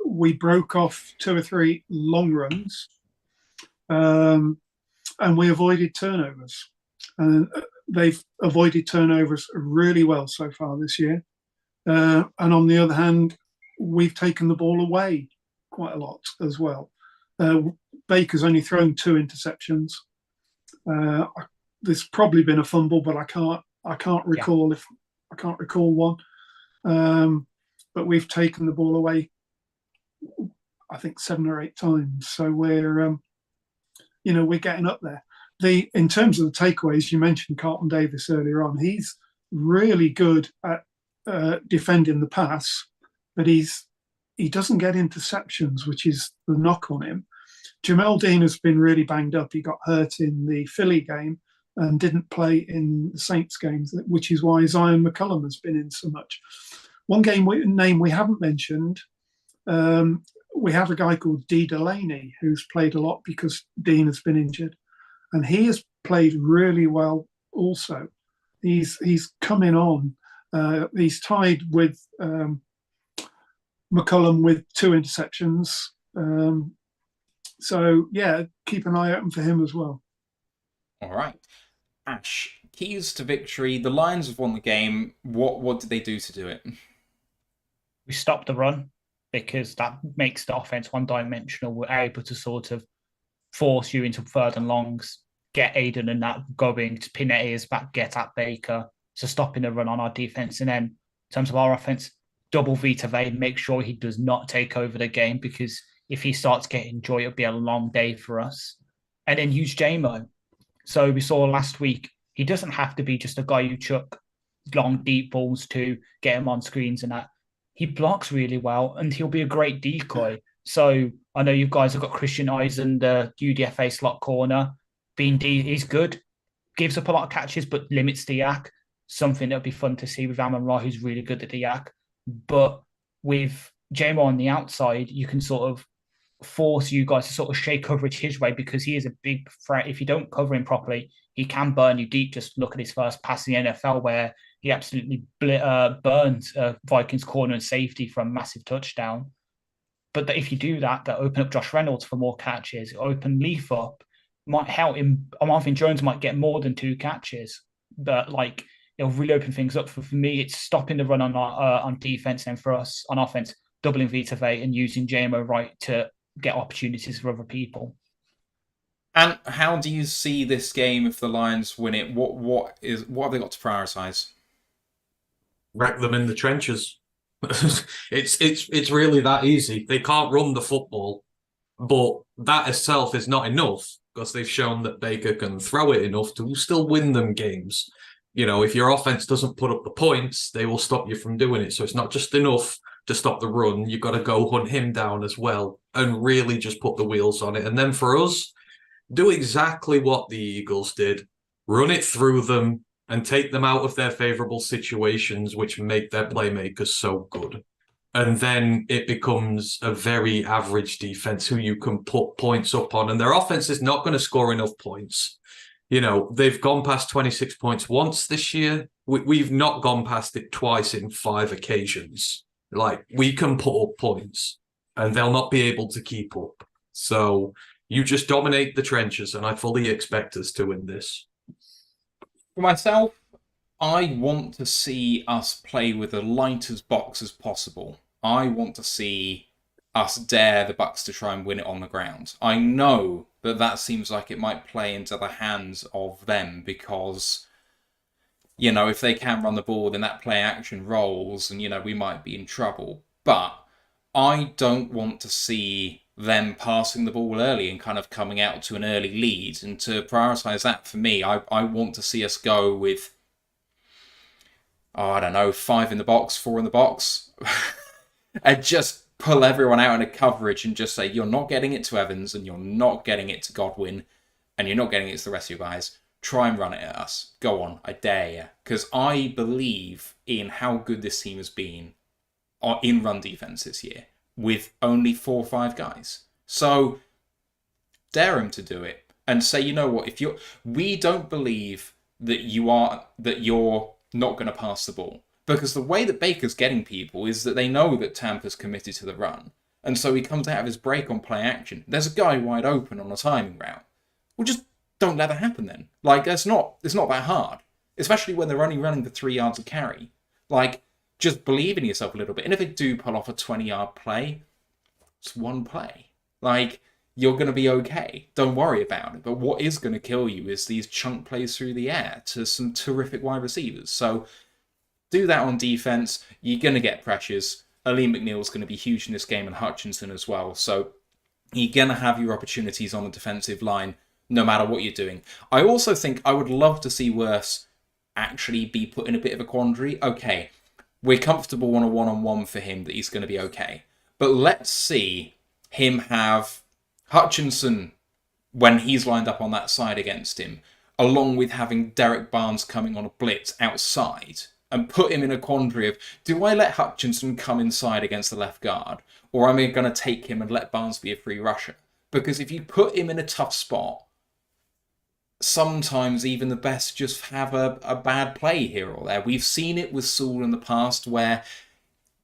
We broke off 2 or 3 long runs, and we avoided turnovers. And they've avoided turnovers really well so far this year. And on the other hand, we've taken the ball away quite a lot as well. Baker's only thrown 2 interceptions. There's probably been a fumble, but I can't recall I can't recall one. But we've taken the ball away, I think 7 or 8 times. So we're getting up there. In terms of the takeaways, you mentioned Carlton Davis earlier on. He's really good at defending the pass, but he doesn't get interceptions, which is the knock on him. Jamel Dean has been really banged up. He got hurt in the Philly game and didn't play in the Saints games, which is why Zion McCullum has been in so much. One name we haven't mentioned, we have a guy called Dee Delaney who's played a lot because Dean has been injured, and he has played really well also. He's coming on. He's tied with McCullum with 2 interceptions. So, yeah, keep an eye open for him as well. All right. Ash, keys to victory. The Lions have won the game. What did they do to do it? We stopped the run because that makes the offense one-dimensional. We're able to sort of force you into 3rd and longs, get Aiden and that going, to pin their ears back, get at Baker. So stopping the run on our defense. And then in terms of our offense, double Vita Vey, make sure he does not take over the game, because if he starts getting joy, it'll be a long day for us. And then use JMO. So we saw last week, he doesn't have to be just a guy you chuck long, deep balls to get him on screens and that. He blocks really well, and he'll be a great decoy. So I know you guys have got Christian Eisen, the UDFA slot corner. He's good, gives up a lot of catches, but limits the yak. Something that would be fun to see with Amon Ra, who's really good at the yak. But with JMO on the outside, you can sort of force you guys to sort of shake coverage his way, because he is a big threat. If you don't cover him properly, he can burn you deep. Just look at his first pass in the NFL, where he absolutely burned Vikings corner and safety for a massive touchdown. But if you do that, that open up Josh Reynolds for more catches, open Leaf up, might help him. Marvin Jones might get more than 2 catches, but like it'll really open things up. For me, it's stopping the run on defense, and for us on offense, doubling Vita Vea and using JMO right to get opportunities for other people. And how do you see this game if the Lions win it? What have they got to prioritise? Wreck them in the trenches. It's really that easy. They can't run the football, but that itself is not enough, because they've shown that Baker can throw it enough to still win them games. You know, if your offense doesn't put up the points, they will stop you from doing it. So it's not just enough to stop the run. You've got to go hunt him down as well and really just put the wheels on it. And then for us, do exactly what the Eagles did. Run it through them and take them out of their favourable situations, which make their playmakers so good. And then it becomes a very average defence who you can put points up on. And their offence is not going to score enough points. You know, they've gone past 26 points once this year. We've not gone past it twice in 5 occasions. Like, we can put up points and they'll not be able to keep up. So you just dominate the trenches, and I fully expect us to win this. For myself, I want to see us play with the lightest box as possible. I want to see us dare the Bucs to try and win it on the ground. I know that seems like it might play into the hands of them, because, you know, if they can run the ball, then that play action rolls and, you know, we might be in trouble. But I don't want to see them passing the ball early and kind of coming out to an early lead. And to prioritise that for me, I want to see us go with, I don't know, 5 in the box, 4 in the box. And just pull everyone out into coverage and just say, you're not getting it to Evans and you're not getting it to Godwin and you're not getting it to the rest of your guys. Try and run it at us. Go on, I dare you. Because I believe in how good this team has been in run defense this year with only 4 or 5 guys. So dare him to do it and say, you know what, we don't believe that you're not going to pass the ball. Because the way that Baker's getting people is that they know that Tampa's committed to the run. And so he comes out of his break on play action. There's a guy wide open on a timing route. Well, just don't let that happen then. Like, it's not that hard. Especially when they're only running for 3 yards of carry. Like, just believe in yourself a little bit. And if they do pull off a 20-yard play, it's one play. Like, you're going to be okay. Don't worry about it. But what is going to kill you is these chunk plays through the air to some terrific wide receivers. So do that on defense. You're going to get pressures. Ali McNeil's going to be huge in this game, and Hutchinson as well. So you're going to have your opportunities on the defensive line no matter what you're doing. I also think I would love to see Worse actually be put in a bit of a quandary. Okay, we're comfortable on a one-on-one for him that he's going to be okay. But let's see him have Hutchinson when he's lined up on that side against him, along with having Derek Barnes coming on a blitz outside, and put him in a quandary of, do I let Hutchinson come inside against the left guard, or am I going to take him and let Barnes be a free rusher? Because if you put him in a tough spot, sometimes even the best just have a bad play here or there. We've seen it with Sewell in the past where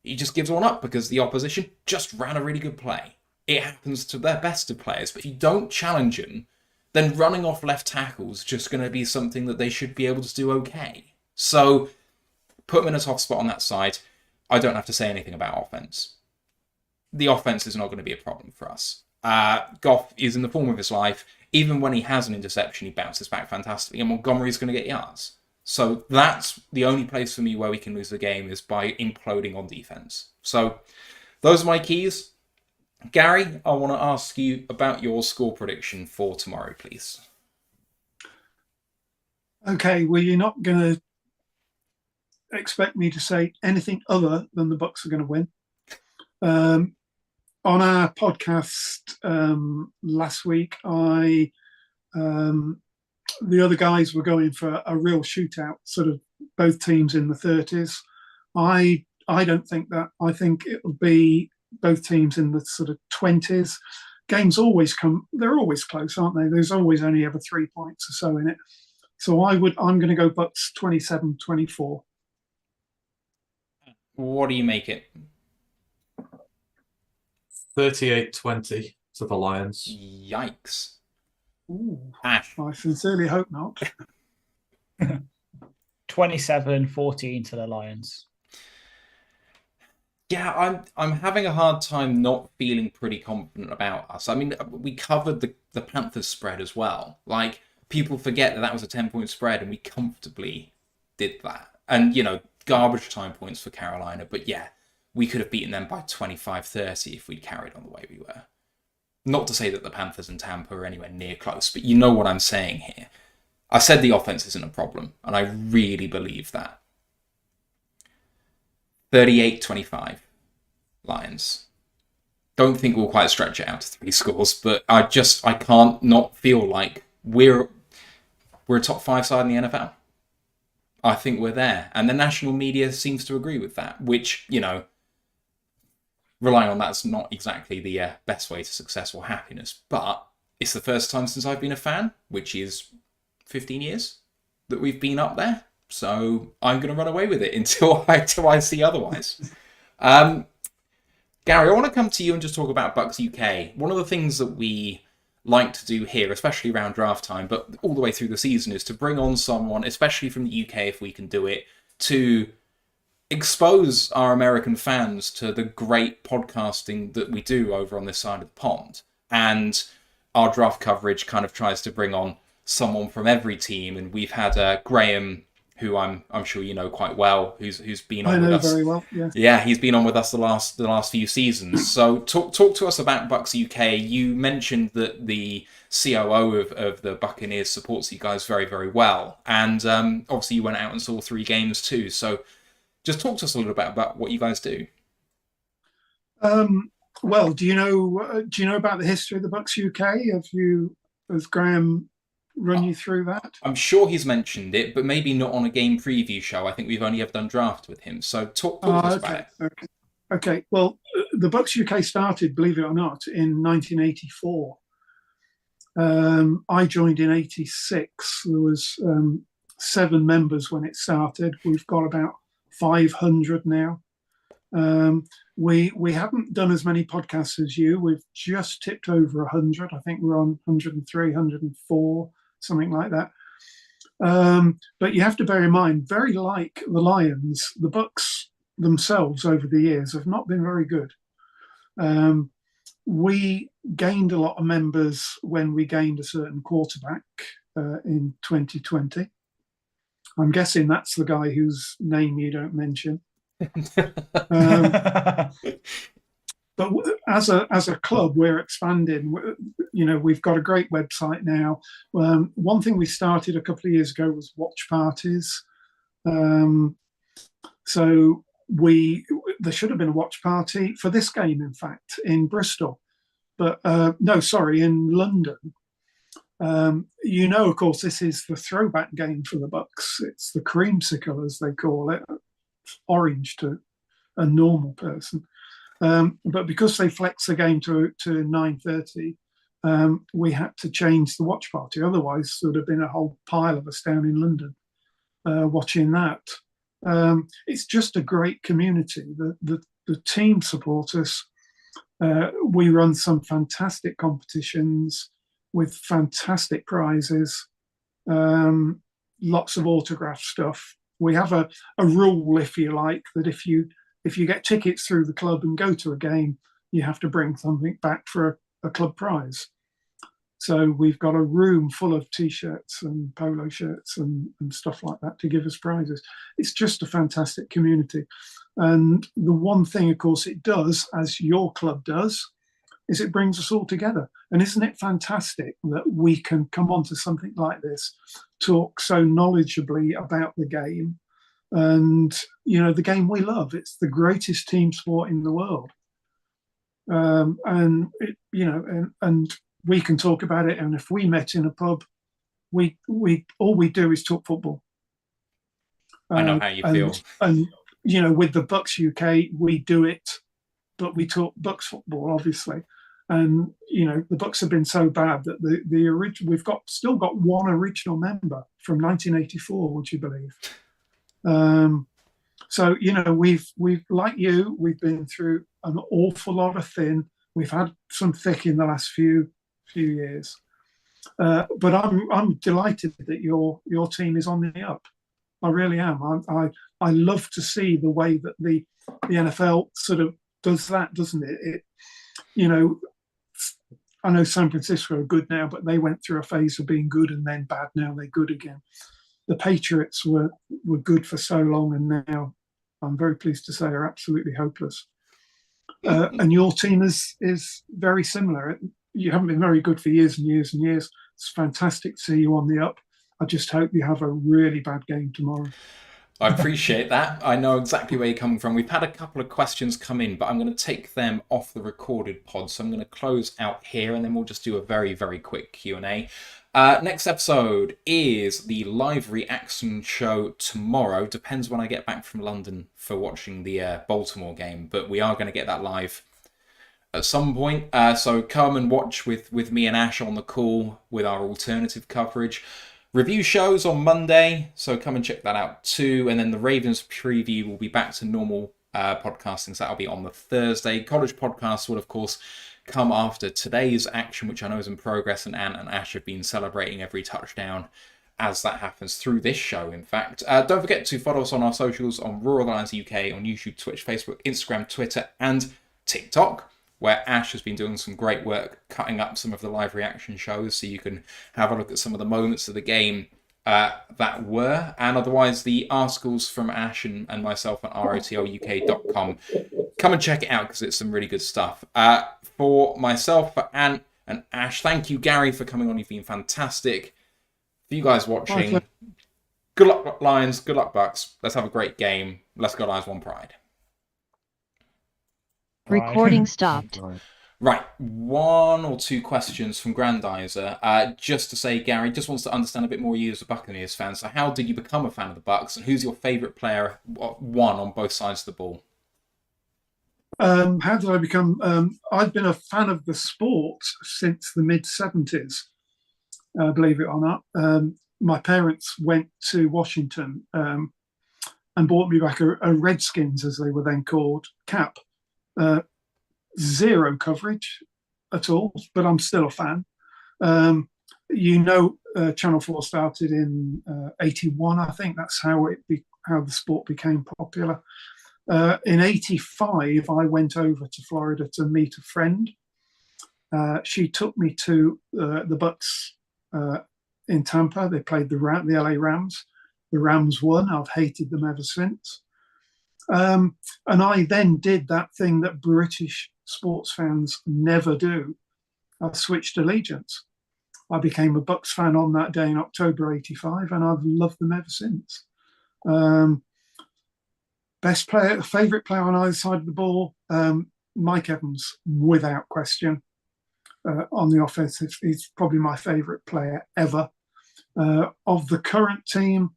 he just gives one up because the opposition just ran a really good play. It happens to their best of players, but if you don't challenge them, then running off left tackles is just going to be something that they should be able to do okay. So put them in a tough spot on that side. I don't have to say anything about offense. The offense is not going to be a problem for us. Goff is in the form of his life. Even when he has an interception, he bounces back fantastically, and Montgomery's going to get yards. So that's the only place for me where we can lose the game, is by imploding on defense. So those are my keys. Gary, I want to ask you about your score prediction for tomorrow, please. Okay, well, you're not going to expect me to say anything other than the Bucs are going to win. On our podcast last week, the other guys were going for a real shootout, sort of both teams in the 30s. I don't think that. I think it will be both teams in the sort of 20s. games always they're always close, aren't they? There's always only ever 3 points or so in it. So I'm going to go Bucs 27-24. What do you make it? 38-20 to the Lions. Yikes. Ooh, Ash. I sincerely hope not. 27-14 to the Lions. Yeah, I'm having a hard time not feeling pretty confident about us. I mean, we covered the Panthers spread as well. Like, people forget that was a 10-point spread, and we comfortably did that. And, garbage time points for Carolina. But yeah, we could have beaten them by 25-30 if we'd carried on the way we were. Not to say that the Panthers and Tampa are anywhere near close, but you know what I'm saying here. I said the offense isn't a problem, and I really believe that. 38-25, Lions. Don't think we'll quite stretch it out to 3 scores, but I can't not feel like we're a top 5 side in the NFL. I think we're there, and the national media seems to agree with that, which, relying on that's not exactly the best way to success or happiness, but it's the first time since I've been a fan, which is 15 years, that we've been up there. So I'm going to run away with it until I see otherwise. Gary, I want to come to you and just talk about Bucs UK. One of the things that we like to do here, especially around draft time, but all the way through the season, is to bring on someone, especially from the UK if we can do it, to expose our American fans to the great podcasting that we do over on this side of the pond. And our draft coverage kind of tries to bring on someone from every team. And we've had Graham, who I'm sure you know quite well, who's been on with us. I know very well, yeah. Yeah, he's been on with us the last few seasons. So talk to us about Bucs UK. You mentioned that the COO of the Buccaneers supports you guys very, very well. And obviously you went out and saw 3 games too. So just talk to us a little bit about what you guys do. Well, do you know about the history of the Bucs UK? Has Graham run you through that? I'm sure he's mentioned it, but maybe not on a game preview show. I think we've only ever done draft with him. So talk to us about it. Okay. Well, the Bucs UK started, believe it or not, in 1984. I joined in 86. There was 7 members when it started. We've got about 500 now. We haven't done as many podcasts as you. We've just tipped over 100. I think we're on 103, 104, something like that. But you have to bear in mind, very like the Lions, the Bucs themselves over the years have not been very good. We gained a lot of members when we gained a certain quarterback in 2020. I'm guessing that's the guy whose name you don't mention. But as a club, we're expanding. We've got a great website now. One thing we started a couple of years ago was watch parties. So there should have been a watch party for this game, in fact, in Bristol, but in London. Of course, this is the throwback game for the Bucs. It's the creamsicle, as they call it. Orange to a normal person, but because they flexed the game to 9:30, we had to change the watch party. Otherwise, there would have been a whole pile of us down in London watching that. It's just a great community. The team support us. We run some fantastic competitions with fantastic prizes, lots of autograph stuff. We have a rule, if you like, that if you get tickets through the club and go to a game, you have to bring something back for a club prize. So we've got a room full of T-shirts and polo shirts and stuff like that to give us prizes. It's just a fantastic community. And the one thing, of course, it does, as your club does, is it brings us all together. And isn't it fantastic that we can come onto something like this, talk so knowledgeably about the game, and the game we love? It's the greatest team sport in the world, and we can talk about it. And if we met in a pub, we all we do is talk football. I know how you feel. And with the Bucs UK, we do it, but we talk Bucs football, obviously. And the Bucs have been so bad that the original still got one original member from 1984. Would you believe? So we've like you, we've been through an awful lot of thin. We've had some thick in the last few years, but I'm delighted that your team is on the up. I really am. I love to see the way that the NFL sort of does that, doesn't it? I know San Francisco are good now, but they went through a phase of being good and then bad. Now they're good again. The Patriots were good for so long, and now I'm very pleased to say are absolutely hopeless. And your team is very similar. You haven't been very good for years and years and years. It's fantastic to see you on the up. I just hope you have a really bad game tomorrow. I appreciate that. I know exactly where you're coming from. We've had a couple of questions come in, but I'm going to take them off the recorded pod. So I'm going to close out here, and then we'll just do a very, very quick Q&A. Next episode is the live reaction show tomorrow. Depends when I get back from London for watching the Baltimore game, but we are going to get that live at some point. So come and watch with me and Ash on the call with our alternative coverage. Review shows on Monday, so come and check that out too. And then the Ravens preview will be back to normal podcasting, so that'll be on the Thursday. College podcast will, of course, come after today's action, which I know is in progress, and Ant and Ash have been celebrating every touchdown as that happens through this show, in fact. Don't forget to follow us on our socials on ROTL UK, on YouTube, Twitch, Facebook, Instagram, Twitter, and TikTok, where Ash has been doing some great work cutting up some of the live reaction shows, so you can have a look at some of the moments of the game that were. And otherwise, the articles from Ash and myself on ROTLUK.com. Come and check it out, because it's some really good stuff. For myself, for Ant and Ash, thank you, Gary, for coming on. You've been fantastic. For you guys watching, good luck, Lions. Good luck, Bucs. Let's have a great game. Let's go, Lions, one pride. Recording stopped. Right, one or two questions from Grandizer. Just to say, Gary just wants to understand a bit more you as a Buccaneers fan. So how did you become a fan of the Bucs, and who's your favourite player, one, on both sides of the ball? How did I become? I've been a fan of the sport since the mid-70s, believe it or not. My parents went to Washington and bought me back a Redskins, as they were then called, cap. Zero coverage at all, but I'm still a fan. Channel 4 started in 81, I think. That's how the sport became popular. In 85, I went over to Florida to meet a friend. She took me to the Bucs in Tampa. They played the LA Rams. The Rams won. I've hated them ever since. And I then did that thing that British sports fans never do. I switched allegiance. I became a Bucs fan on that day in October 85, and I've loved them ever since. Best player, favourite player on either side of the ball, Mike Evans, without question. On the offense, he's probably my favourite player ever. Of the current team,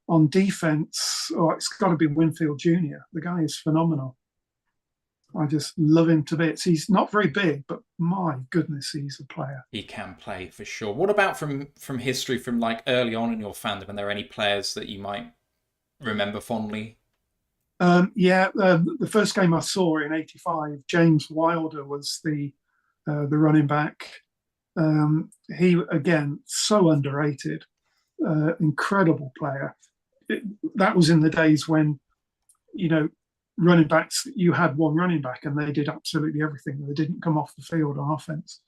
on defense, it's got to be Winfield Jr. The guy is phenomenal. I just love him to bits. He's not very big, but my goodness, he's a player. He can play for sure. What about from history, from like early on in your fandom? Are there any players that you might remember fondly? The first game I saw in '85, James Wilder was the running back. He, again, so underrated, incredible player. That was in the days when, running backs, you had one running back and they did absolutely everything. They didn't come off the field on offense.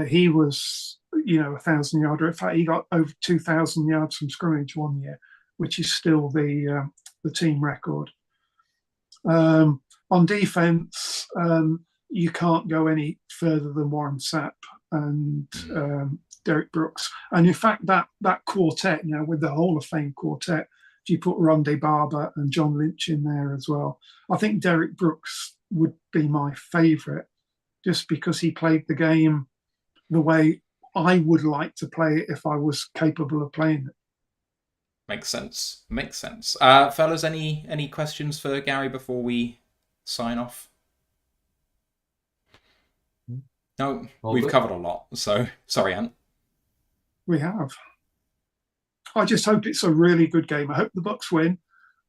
He was, a 1,000-yarder. In fact, he got over 2,000 yards from scrimmage one year, which is still the team record. On defense, you can't go any further than Warren Sapp and Derek Brooks. And in fact, that quartet, with the Hall of Fame quartet, if you put Rondé Barber and John Lynch in there as well, I think Derek Brooks would be my favourite, just because he played the game the way I would like to play it if I was capable of playing it. Makes sense. Fellas, any questions for Gary before we sign off? No, All we've good. covered a lot. So sorry, Ant. We have. I just hope it's a really good game. I hope the Bucs win,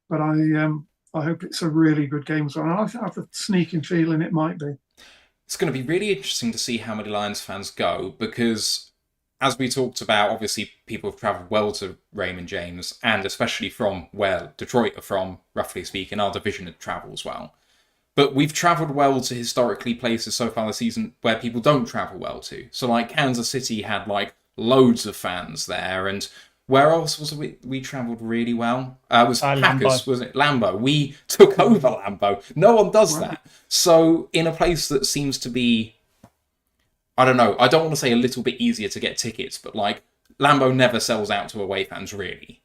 but I hope it's a really good game as well. I have a sneaking feeling it might be. It's going to be really interesting to see how many Lions fans go because, as we talked about, obviously people have travelled well to Raymond James, and especially from where Detroit are from, roughly speaking, our division had travels well. But we've travelled well to historically places so far this season where people don't travel well to. So like Kansas City had like loads of fans there, and where else was we travelled really well? It was Packers, Lambeau. was it? Lambeau. We took over Lambeau. No one does that. So in a place that seems to be, I don't know, I don't want to say a little bit easier to get tickets, but like Lambeau never sells out to away fans really.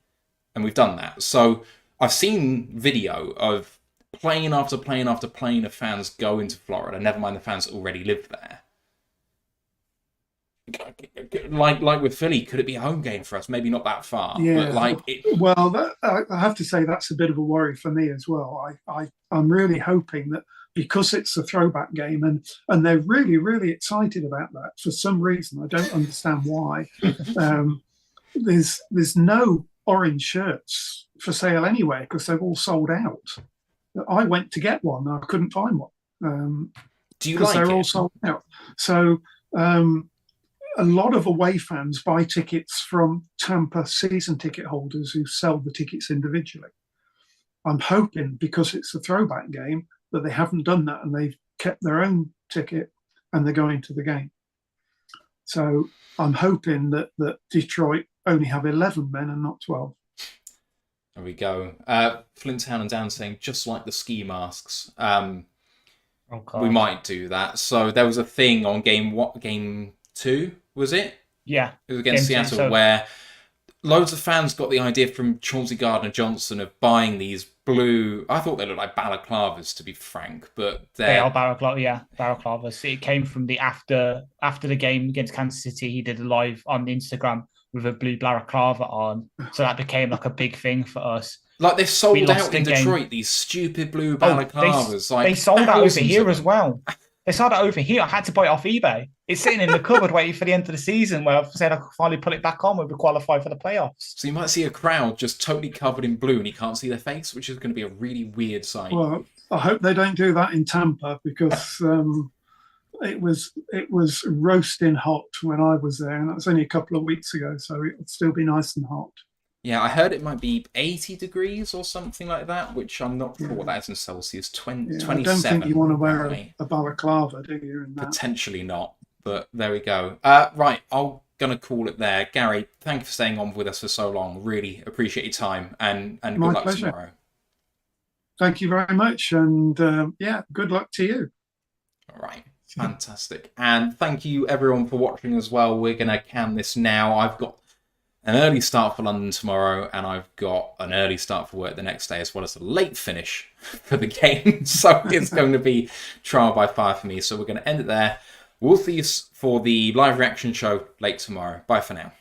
And we've done that. So I've seen video of plane after plane after plane of fans go into Florida, never mind the fans that already live there. Like with Philly, could it be a home game for us? Maybe not that far. Yeah. But like Well, I have to say that's a bit of a worry for me as well. I'm really hoping that because it's a throwback game and they're really, really excited about that for some reason. I don't understand why. There's no orange shirts for sale anywhere because they've all sold out. I went to get one. I couldn't find one. Do you because like they're all it? sold out. So a lot of away fans buy tickets from Tampa season ticket holders who sell the tickets individually. I'm hoping because it's a throwback game that they haven't done that and they've kept their own ticket and they're going to the game. So I'm hoping that Detroit only have 11 men and not 12. There we go. Flinttown and Dan saying, just like the ski masks. Oh, God. We might do that. So there was a thing on game 2, was it? Yeah. It was against Game two, Seattle so- where loads of fans got the idea from Chauncey Gardner-Johnson of buying these blue, I thought they looked like balaclavas to be frank, but They are balaclavas. It came from the after the game against Kansas City. He did a live on Instagram with a blue balaclava on, so that became like a big thing for us. like they've sold We lost out in the game. Detroit, these stupid blue Oh, balaclavas. they sold out over thousands here of as them. well. They sold it over here. I had to buy it off eBay. It's sitting in the cupboard waiting for the end of the season where I've said I could finally put it back on when we qualify for the playoffs. So you might see a crowd just totally covered in blue and you can't see their face, which is going to be a really weird sight. Well, I hope they don't do that in Tampa because it was roasting hot when I was there, and that was only a couple of weeks ago, so it would still be nice and hot. Yeah, I heard it might be 80 degrees or something like that, which I'm not sure what that is in Celsius. 27. I don't think you want to wear apparently. a balaclava, do you? In that? Potentially not, but there we go. Right, I'm going to call it there. Gary, thank you for staying on with us for so long. Really appreciate your time, and good My luck pleasure. tomorrow. Thank you very much, and good luck to you. All right, fantastic. And thank you everyone for watching as well. We're going to can this now. I've got an early start for London tomorrow, and I've got an early start for work the next day, as well as a late finish for the game. So it's going to be trial by fire for me. So we're going to end it there. We'll see you for the live reaction show late tomorrow. Bye for now.